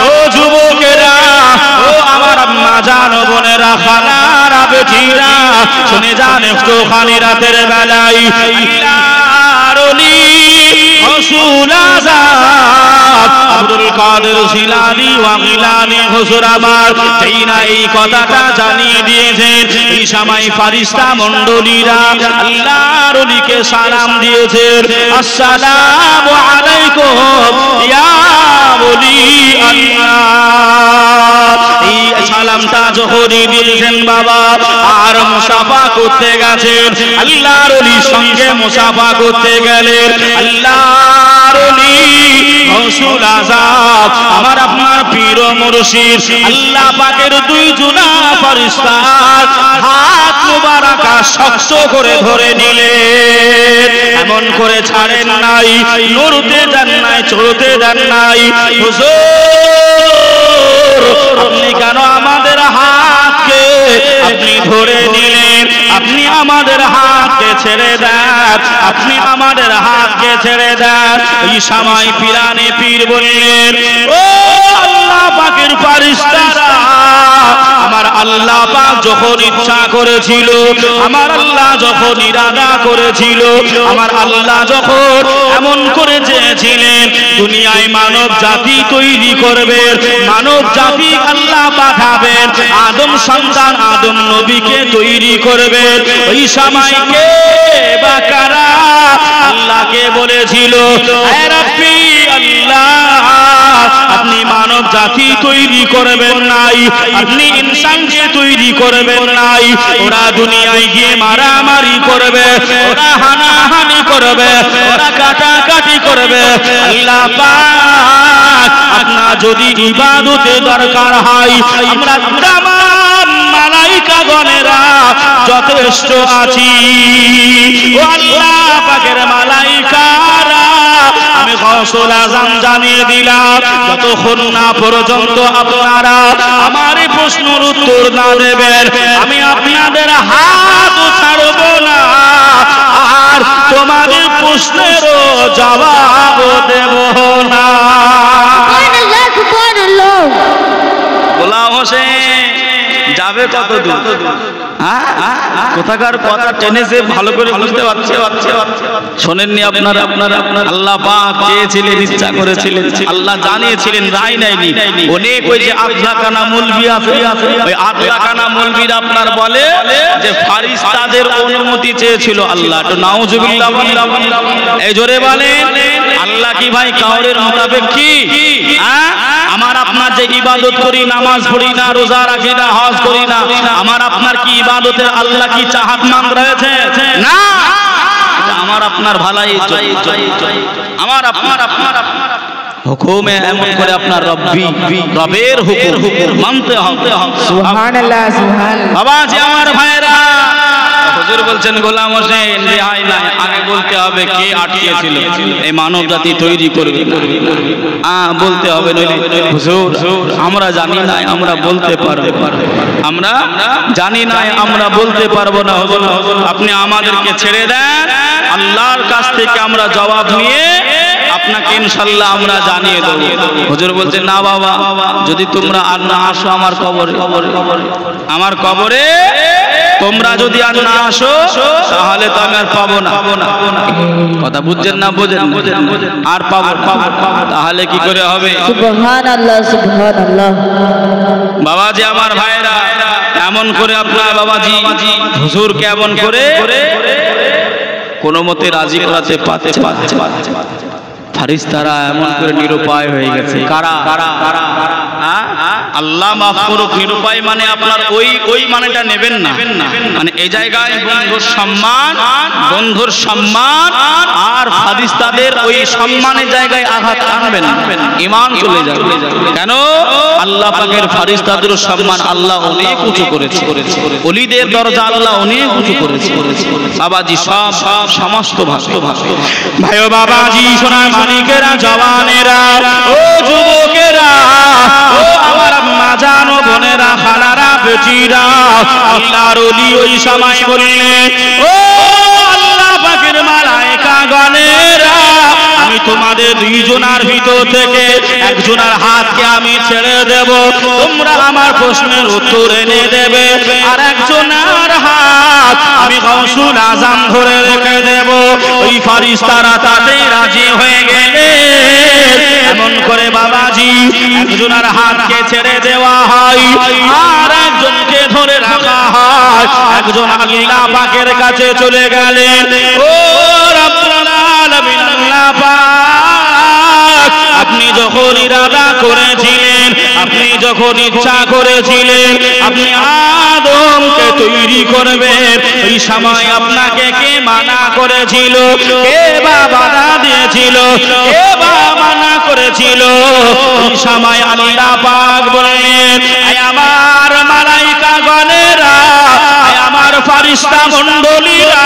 ও যুবকেরা, ও আমার আম্মা জান, বোনেরা, খালারা, বেটিরা, শুনে যান একটুখানি রাতের বেলায় আল্লাহর ওলি গৌসুল আজম আব্দুল কাদের জিলানী ওয়া গিলানী হুজুর আমার যেই না এই কথাটা জানিয়ে দিয়েছেন, এই সময় ফেরেশতা মণ্ডলীরা আল্লাহর ওলিকে সালাম দিয়েছেন, আসসালামু আলাইকুম ইয়া ওলি আল্লাহ। এই সালামটা যখনই দিয়েছেন বাবা আর মুসাফা করতে গেছেন, আল্লাহর ওলির সঙ্গে মুসাফা করতে গেলেন আল্লাহর ওলি গৌসুল আযম আমার আপনার পীর ও মুর্শিদ আল্লাহ পাকের দুই জোড়া ফেরেশতার হাত মোবারক শক্ত করে ধরে নিলেন, এমন করে ছাড়েন নাই, নড়তে দেন নাই, চলতে দেন নাই। হুজুর আপনি কেন আমাদের হাতকে আপনি ধরে নিলেন? আপনি আমাদের হাতকে ছেড়ে দেন, আপনি আমাদের হাতকে ছেড়ে দেন। এই সময় পিরানে পীর বললেন, ও আল্লাহ পাকের ফেরেশতারা, আমার আল্লাহ পাক যখন ইচ্ছা করেছিল, আমার আল্লাহ যখন ইরাদা করেছিল, আমার আল্লাহ যখন এমন করে চেয়েছিলেন দুনিয়ায় মানব জাতি তৈরি করবেন, মানব জাতি আল্লাহ পাঠাবেন, আদম সন্তান আদম নবীকে তৈরি করবেন। ওই সময়কে বা কারা আল্লাহকে বলেছিল, হে রাব্বি আল্লাহ আপনি মানব জাতি তৈরি করবেন নাই, আপনি ইনসানকে তৈরি করবেন নাই, ওরা দুনিয়ায় গিয়ে মারামারি করবে, ওরা হানাহানি করবে, ওরা কাটাকাটি করবে। আল্লাহ পাক আপনার যদি ইবাদতে দরকার হয়, আমরা তামাম মালাইকা গণেরা যথেষ্ট আছি। ও আল্লাহ পাকের মালাইকারা, আমি গৌসুল আযম জানিয়ে দিলাম, যতক্ষণ না পর্যন্ত আপনারা আমার এই প্রশ্নের উত্তর না দেবেন, আমি আপনাদের হাত ছাড়ব না, আর তোমাদের প্রশ্নেরও জবাব দেব না। সুবহানাল্লাহ, সুবহানাল্লাহ। গোলাম হোসেন যাবে কত দূর? কোথাকার কথা টেনেছে ভালো করে বুঝতে পারছে? শোনেননি আপনারা? আল্লাহ পাক চেয়েছিলেন, ইচ্ছা করেছিলেন, আল্লাহ জানিয়েছিলেন, রায় নেয়নি। অনেক ওই যে আদলাকানা মৌলবি আছে, ওই আদলাকানা মৌলবিরা আপনার বলে যে ফেরেশতাদের অনুমতি চেয়েছিল আল্লাহ। তো নাউজুবিল্লাহ, এই জোরে বলেন আল্লাহ কি ভাই কাউরের মোতাবেক কি? আমার আপনার যে ইবাদত করি, নামাজ পড়ি না, রোজা রাখি না, হজ করি না, আমার আপনার কি ইবাদতের আল্লাহ কি চাহাত মান রয়েছে? না, আমার আপনার ভালাই, আমার আপনার হুকুমে এমন করে আপনার রবের হুকুম মানতে হবে। সুবহানাল্লাহ, সুবহানাল্লাহ। বাবা যে আমার ভাইরা, হুজুর বলছেন গোলাম হোসেন রেহাই নাই, আগে বলতে হবে কে আটকেছিল এই মানব জাতি তৈরি করবে, বলতে হবে। নইলে হুজুর আমরা জানি না, আমরা বলতে পারবো, আমরা জানি না, আমরা বলতে পারবো না। হুজুর আপনি আমাদেরকে ছেড়ে দেন, আল্লাহর কাছ থেকে আমরা জবাব নিয়ে আপনাকে ইনশাআল্লাহ আমরা জানিয়ে দেব। হুজুর বলছেন না বাবা, যদি তোমরা আর না আসো আমার কবরে, আমার কবরে তোমরা যদি আর না আসো তাহলে তো আমি আর পাবো না। কথা বুঝছেন না? বোঝেন আর পাবো, তাহলে কি করে হবে? সুবহানাল্লাহ, সুবহানাল্লাহ। বাবাজি আমার ভাইরা, এমন করে আপনার বাবাজি হুজুরকে এমন করে কোনো মতে রাজি করাতে পারছে। ফেরেশতারা এমন করে নিরুপায় হয়ে গেছে। কারা? আল্লাহ মাফ করুক, নিরুপায় মানে আপনার ওই মানেটা নেবেন না, মানে এই জায়গায় বন্ধুর সম্মান আর ফেরেশতাদের ওই সম্মানের জায়গায় আঘাত আনবেন, ঈমান চলে যাবে। কেন? আল্লাহ পাকের ফেরেশতাদের সম্মান আল্লাহ অনেক উঁচু করেছে, ওলিদের দরজা আল্লাহ অনেক উঁচু করেছে। বাবাজি সব সমস্ত ভাবে ভাই ও বাবাজি, সোনার মানিকেরা, জওয়ানেরা, ও যুবকেরা, ও আমার মা জানো বোনেরা, খালারা, বেটিরা, আল্লাহর ওলি ওই সময় বললেন, ও আল্লাহ পাকের মালায়েকা গণেরা, আমি তোমাদের দুইজনের ভিতর থেকে একজনের হাতকে আমি ছেড়ে দেব, তোমরা আমার প্রশ্নের উত্তর এনে দেবে, আর একজনের হাত আমি গাউসুল আজম ধরে রেখে দেব। ওই ফেরেশতারা তাতে রাজি হয়ে গেলে এমন করে বাবাজি একজনের হাতকে ছেড়ে দেওয়া হয় আর একজনকে ধরে রাখা হয়। একজন আল্লাহ পাকের কাছে চলে গেলেন, ও রব্বুল আলামিন আল্লাহ পাক, আপনি যখন ইরাদা করেছিলেন, আপনি যখন ইচ্ছা করেছিলেন আপনি আদমকে তৈরি করবেন, ওই সময় আপনাকে কে মানা করেছিল, কে বা বাধা দিয়েছিল, কে বা মানা করেছিল? ওই সময় আল্লাহ পাক বললেন, আমার মালাইকা গণেরা, আমার ফেরেশতা মণ্ডলীরা,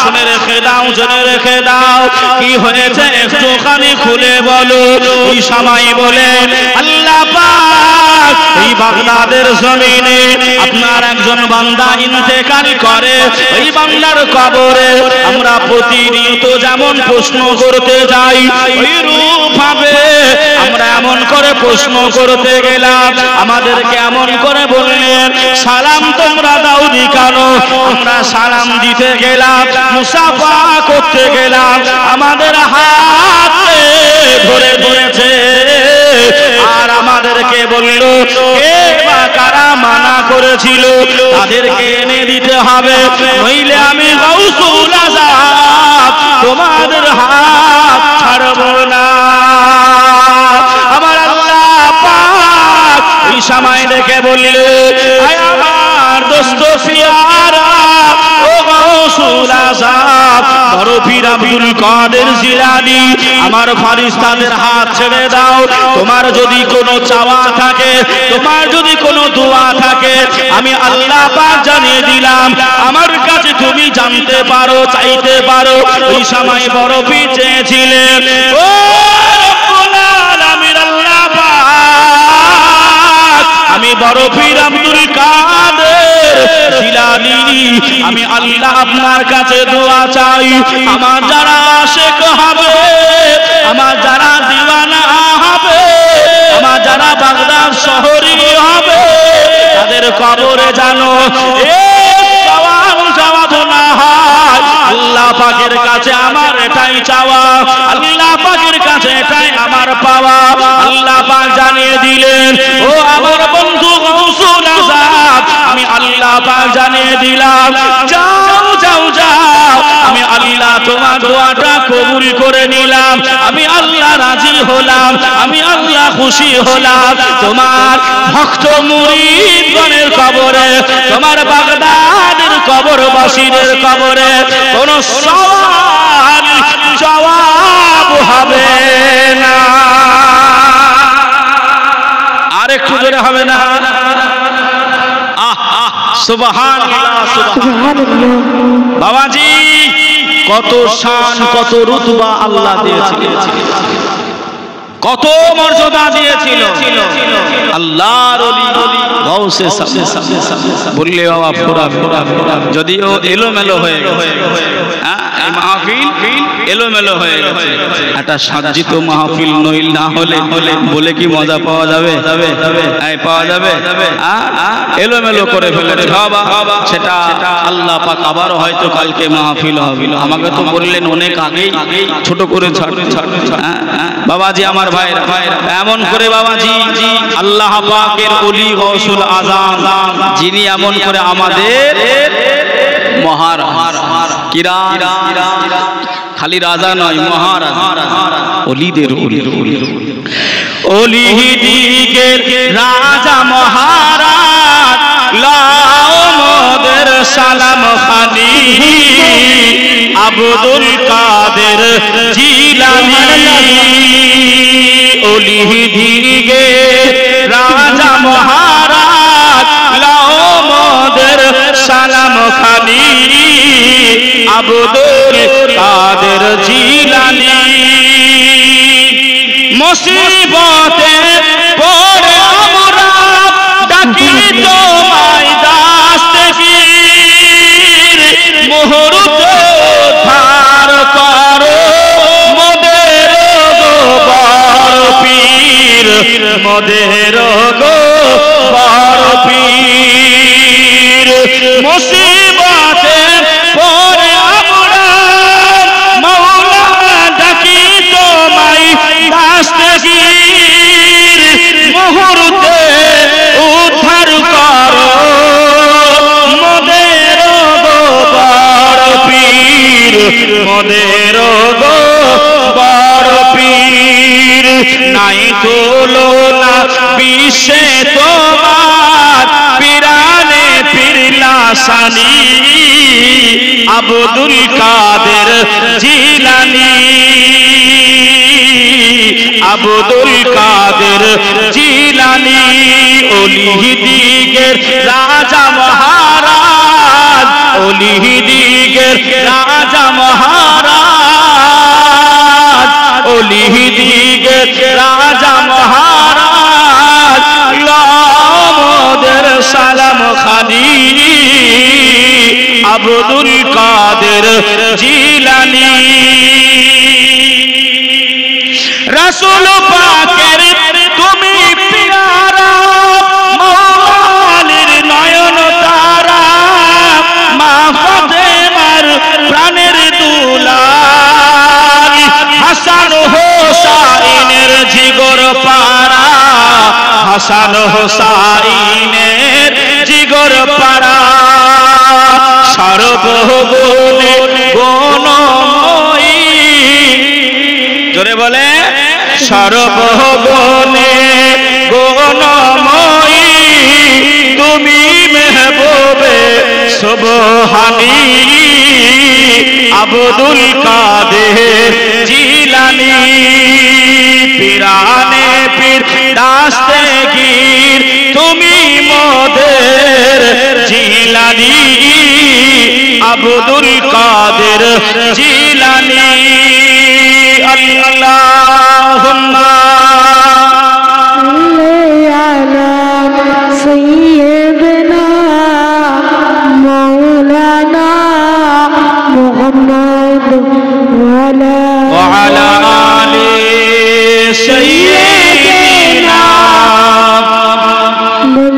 শুনে রেখে দাও, জেনে রেখে দাও, কি হয়েছে একটুখানি খুলে বলো। ওই সময় বলেন, আল্লাহ পাক এই বাগদাদের জমিনে আপনার একজন বান্দা ইন্তেকাল করে, ওই বান্দার কবরে আমরা প্রতিনিয়ত যেমন প্রশ্ন করতে যাই, ওই রূপ ভাবে আমরা এমন করে প্রশ্ন করতে গেলাম, আমাদেরকে এমন করে বললেন, সালাম তোমরা দাওনি কেন? আমরা সালাম দিতে গেলাম, মুসাফা করতে গেলাম, আমাদের হাতে ধরে ধরেছে আর আমাদেরকে বলল, কে বা কারা মানা করেছিল তাদেরকে এনে দিতে হবে, নইলে আমি গাউসুল আজম তোমাদের হাত ছাড়ব না। আমার আল্লাহ পাক এই সময় দেখে বললে, আমার দোস্ত পিয়ারা, ও গাউসুল আজম বড় পীর আব্দুল কাদের জিলানী, আমার ফেরেশতাদের হাত ছেড়ে দাও। তোমার যদি কোনো চাওয়া থাকে, তোমার যদি কোনো দোয়া থাকে, আমি আল্লাহ পাক জানিয়ে দিলাম, আমার কাছে তুমি জানতে পারো, চাইতে পারো। ওই সময় বড় পীর চেয়েছিলেন, ও রব্বুল আলামিন আল্লাহ পাক, আমি বড় পীর আব্দুল কাদের জিলানী, আমি আল্লাহ আপনার কাছে দোয়া চাই, আমার যারা আশিক হবে, আমার যারা দিওয়ানা হবে, আমার যারা বাগদাদ শহরী হবে, তাদের কবরে জানো জবাব না হয়। আল্লাহ পাকের কাছে আমার এটাই চাওয়া, আল্লাহ পাকের কাছে এটাই আমার পাওয়া। আল্লাহ পাক জানিয়ে দিলেন, ও আমার বন্ধু গাউসুল আজম, আমি আল্লাহ পাক জানিয়ে দিলাম, যাও যাও যাও, আমি আল্লাহ তোমার দোয়াটা কবুল করে নিলাম, আমি আল্লাহ রাজি হলাম, আমি আল্লাহ খুশি হলাম। তোমার ভক্ত মুরিদগণের কবরে, তোমার বাগদাদের কবরবাসীদের কবরে কোনো সওয়াল জবাব হবে না। আর একটু জোরে হবে না? সুবহানাল্লাহ, সুবহানাল্লাহ। বাবাজি কত শান, কত রুতবা আল্লাহ দিয়েছিলেন, কত মর্যাদা দিয়েছিল আল্লাহর ওলি গাউসে বললে বাবা ফোরা যদিও এলোমেলো হয়ে গেছে, মাহফিল এলোমেলো হয়ে গেছে, একটা সাজ্জিত মাহফিল নইল না হলে বলে কি মজা পাওয়া যাবে? পাওয়া যাবে? এলোমেলো করে ফেলে বাবা, সেটা আল্লাহ পাক আবারও হয়তো কালকে মাহফিল হবে। আমাকে তো বললেন অনেক আগেই ছোট করে বাবাজি, আমার ভাই এমন করে বাবাজি আল্লাহ পাকের ওলি গাউসুল আজম, যিনি এমন করে আমাদের মহারাজ, খালি রাজা নয়, মহারাজ, ওলিদের ওলিদিগের রাজা মহারাজ, লাও মোদের সালাম খানি, আব্দুল কাদের জিলানী, ওলিদিগের রাজা মহারাজ, লাও মোদের সালাম খানি, আব্দুল কাদের জিলানী। মুসিবতে পড়ে আমরা ডাকি তোমায় দাস্তেগীর, মুহূর্ত ধার করো মোদের গো বড় পীর, নাই তুলনা বিশ্বে তোমার, পিরানে পীরলাসানি আব্দুল কাদের জিলানী, আব্দুল কাদের জিলানী। ওলি দিগের রাজা মহারাজ, ওলি দিগের রাজা মহারাজ, ওলি দিগের রাজা মহারাজ, লামদের সালাম খানি আব্দুল কাদের জিলানী। রাসূল পাকের তুমি পিয়ারা, মওলার নয়ন তারা, মা ফাতেমার প্রাণের দুলাল, হাসান হোসাইনের জিগর পাড়া, হাসান হোসাইনের জিগর পাড়া। সর্বগুণে গুণময়ী, জোরে বলে সর্বগুণে গুণময়ী, তুমি মেহবুবে সুবহানী আব্দুল কাদের জিলানী। পিরানে পীর দাস্তেগীর তুমি মোদের জিলানী আব্দুল কাদের জিলানী। আল্লাহুম্মা সাল্লি আলা সাইয়্যিদিনা মাওলানা মুহাম্মদ ওয়া আলা আলি সাইয়্যিদিনা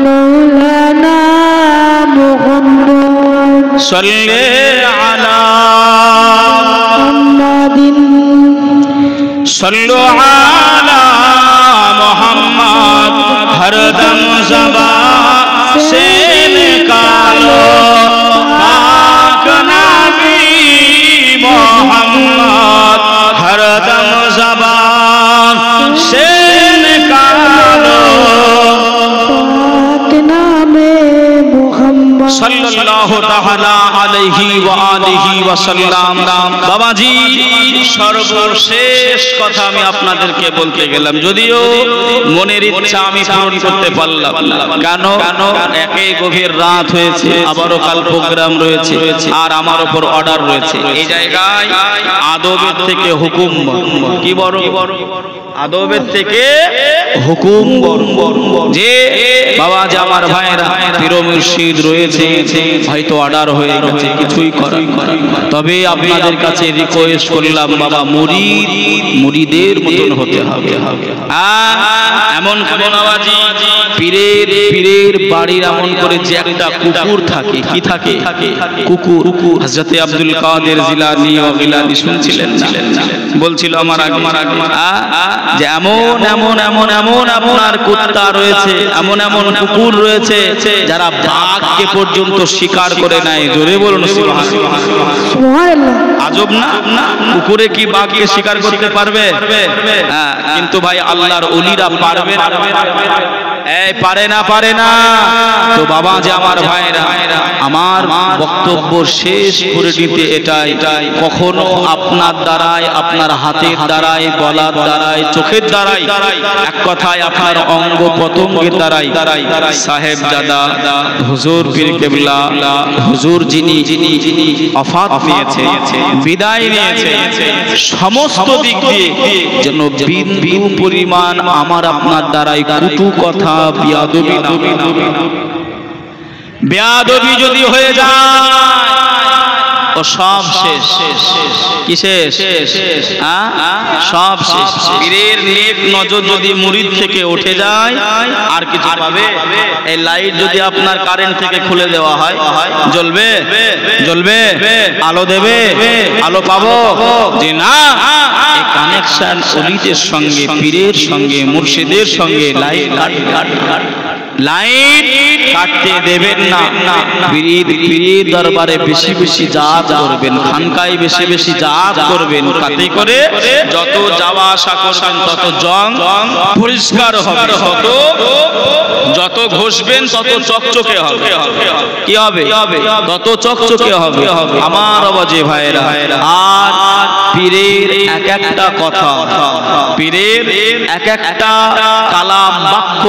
মাওলানা মুহাম্মদ সাল্লি আলা মুহাম্মাদিন सल्लु अला मोहम्मद, हरदम ज़बान से निकालो पाक नबी मोहम्मद, हरदम ज़बान से निकालो पाक नामे मुहम्मद सल्लल्लाहु ताआला अलैहि व आलिहि व साल्लाम। বাবাজি, সর্বশেষ কথা আমি আপনাদেরকে বলতে গেলাম, যদিও মনের ইচ্ছা আমি পূরণ করতে পারলাম না। কেন? একে গভীর রাত হয়েছে, আবারও কাল প্রোগ্রাম রয়েছে, আর আমার উপর অর্ডার রয়েছে। এই জায়গায় আদবের থেকে হুকুম কি বড়, আদবের থেকে হুকুম বড়। যে বাবা, যে আমার ভাইরা পীর মুর্শিদ রয়েছে, হয়তো অর্ডার হয়ে গেছে, কিছুই করার, তবে আপনাদের কাছে রিকোয়েস্ট করলাম, বাবা মুরিদ মুরিদের মতন হতে হবে। এমন করে বাবাজি, পীরের বাড়ির এমন করে যে একটা কুকুর থাকে, কি থাকে? কুকুর। হযরতে আব্দুল কাদের জিলানী ও গিলানী শুনছিলেন না? বলছিল আমার আগে যে এমন এমন এমন এমন আপনার কুত্তা রয়েছে, এমন এমন কুকুর রয়েছে যারা বাঘকে পর্যন্ত শিকার করে নেয়। জোরে বলুন সুবহানাল্লাহ। সুবহানাল্লাহ। আজব না? কুকুরে কি বাঘকে শিকার করতে পারবে? হ্যাঁ, কিন্তু ভাই আল্লাহর ওলিরা পারবে না। এই পারে না। তো বাবা, যে আমার ভাইরা, আমার বক্তব্য শেষ করে দিতে এটাই, কখনো আপনার দ্বারাই, আপনার হাতের দ্বারাই, বলার দ্বারাই, চোখের দ্বারাই, এক কথায় আপনার অঙ্গ প্রত্যঙ্গের দ্বারাই সাহেবজাদা হুজুর পীর কেবলা হুজুর যিনি ওফাত নিয়েছে, বিদায় নিয়েছে, সমস্ত দিক দিয়ে যেন বিন্দু পরিমাণ আমার আপনার দ্বারাই কটু কথা, বেয়াদবি যদি হয়ে যায় ও সব শেষ। কি শেষ? সব শেষ। পীরের নেক নজর যদি মুরিদ থেকে উঠে যায়, আর কিছু পাবে? এই লাইট যদি আপনার কারেন্ট থেকে খুলে দেওয়া হয়, জ্বলবে? আলো দেবে? আলো পাবো? যে না, এই কানেকশন ওলিদের সঙ্গে, পীরের সঙ্গে, মুর্শিদের সঙ্গে লাইট কাটতে দেবেন না। পীরের দরবারে বেশি বেশি যাওয়া জাপ করবেন, খানকায় বেশি বেশি জাপ করবেন, তাতে করে যত যাওয়া আসা করবেন তত জং পরিষ্কার হবে, যত ঘষবেন তত চকচকে হবে। কি হবে? তত চকচকে হবে। আমার আওয়াজে ভাইরা, আর পীরের এক একটা কথা, পীরের এক একটা কালাম বাক্য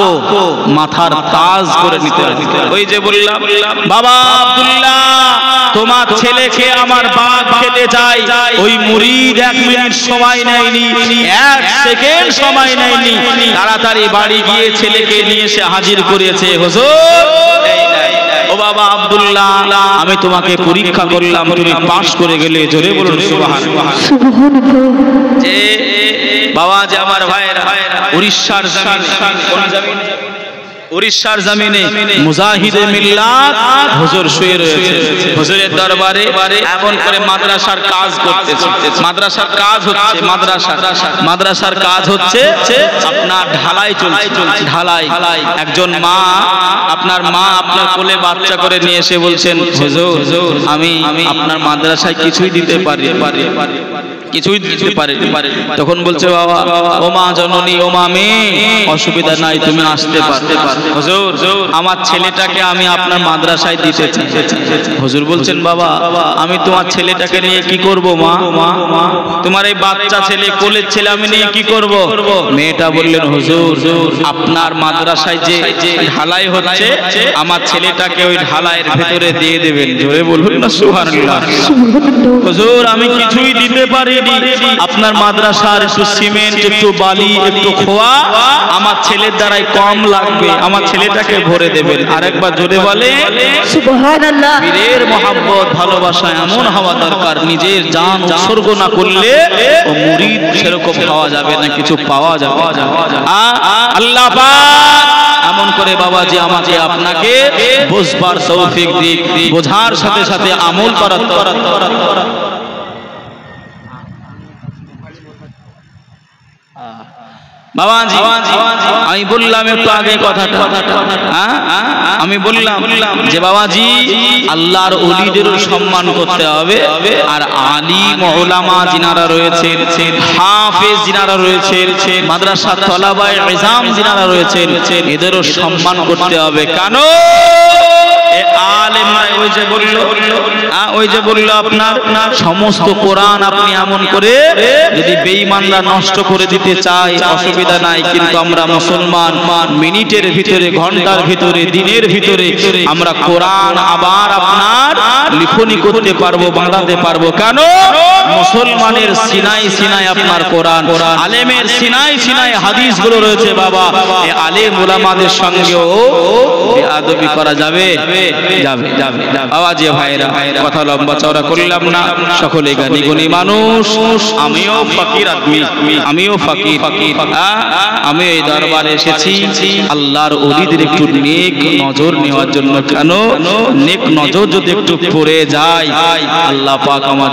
মাথার তাজ করে নিতে হবে। ওই যে বললাম, বাবা আব্দুল্লাহ তোমার ছেলেকে আমার বাপ খেতে চাই, ওই মুরিদ 1 মিনিট সময় নেয়নি, 1 সেকেন্ড সময় নেয়নি, তাড়াতাড়ি বাড়ি গিয়ে ছেলেকে নিয়ে এসে হাজির করেছে। হুজুর ও বাবা আব্দুল্লাহ, আমি তোমাকে পরীক্ষা করলাম, তুমি পাস করে গেলে। জোরে বলুন সুবহানাল্লাহ। যে বাবা যে আমার ভাইরা, উড়িষ্যার জমিনে, উড়িষ্যার জমিনে মুজাহিদে মিল্লাত হুজুর শুয়ে রয়েছে। হুজুরের দরবারে এমন করে মাদ্রাসার কাজ করতেছে, মাদ্রাসার কাজ হচ্ছে, মাদ্রাসার কাজ হচ্ছে, আপনার ঢালাই চলছে, ঢালাই। একজন মা, আপনার মা আপনার কোলে বাচ্চা করে নিয়ে এসে বলছেন, হুজুর আমি আপনার মাদ্রাসায় কিছুই দিতে পারি, কিছুই দিতে পারে। তখন বলছে, বাবা ও মা জননী, ও মা মেয়ে, অসুবিধা নাই, তুমি আসতে পারতে পারো। হুজুর আমার ছেলেটাকে আমি আপনার মাদ্রাসায় দিতে চাই। হুজুর বলছেন, বাবা আমি তোমার ছেলেটাকে নিয়ে কি করব মা? তোমার এই বাচ্চা ছেলে, কোলের ছেলে আমি নিয়ে কি করব? মেয়েটা বললেন, হুজুর আপনার মাদ্রাসায় যে ঢালাই হচ্ছে, আমার ছেলেটাকে ওই ঢালাইয়ের ভেতরে দিয়ে দেবেন। জোরে বলুন না সুবহানাল্লাহ। হুজুর আমি কিছুই দিতে পারি, আপনার মাদ্রাসার একটু সিমেন্ট, একটু বালি, একটু খোয়া আমার ছেলের দ্বারাই কম লাগবে, আমার ছেলেটাকে ভরে দেবেন। আরেকবার জোরে বলে সুবহানাল্লাহ। পীরের মহব্বত ভালোবাসা এমন হওয়া দরকার, নিজের জান উৎসর্গ না করলে ও মুরিদ সেরকম পাওয়া যাবে না, কিছু পাওয়া যাবে। আল্লাহ পাক এমন করে বাবাজি আমাকে আপনাকে বুঝবার তৌফিক দিক, বোঝার সাথে সাথে আমল করার। বাবাজি আমি বললাম একটু আগে কথাটা, আমি বললাম যে বাবাজি আল্লাহর ওলিদের সম্মান করতে হবে, আর আলিম উলামা যিনারা রয়েছেন, হাফেজ যিনারা রয়েছেন, মাদ্রাসা তলাবায়ে ইলম যিনারা রয়েছেন, এদেরও সম্মান করতে হবে। কেন? ওই যে বলল আপনার সমস্ত কোরআন আপনি এমন করে যদি বেঈমানরা নষ্ট করে দিতে চায় অসুবিধা নাই, কিন্তু আমরা মুসলমান মিনিটের ভিতরে, ঘন্টার ভিতরে, দিনের ভিতরে আমরা কোরআন আবার আপনার লিখনি করতে পারবো, বানাতে পারবো। কেন? মুসলমানের সিনাই সিনাই আপনার কোরআন, আলেমের সিনাই সিনাই হাদিস গুলো রয়েছে। বাবা এই আলেম উলামাদের সঙ্গেও বেয়াদবি করা যাবে? যাবে যাবে। আওয়াজে ভাইরা, কথা লম্বা চওড়া করলাম না, সকলে জ্ঞানী গুণী মানুষ, আমিও ফকির আদমি, আমিও ফকির। আমি এই দরবারে এসেছি আল্লাহর ওলিদের একটু নেক নজর নেওয়ার জন্য। কেন? নেক নজর যদি একটু পড়ে যায়, আল্লাহ পাক আমার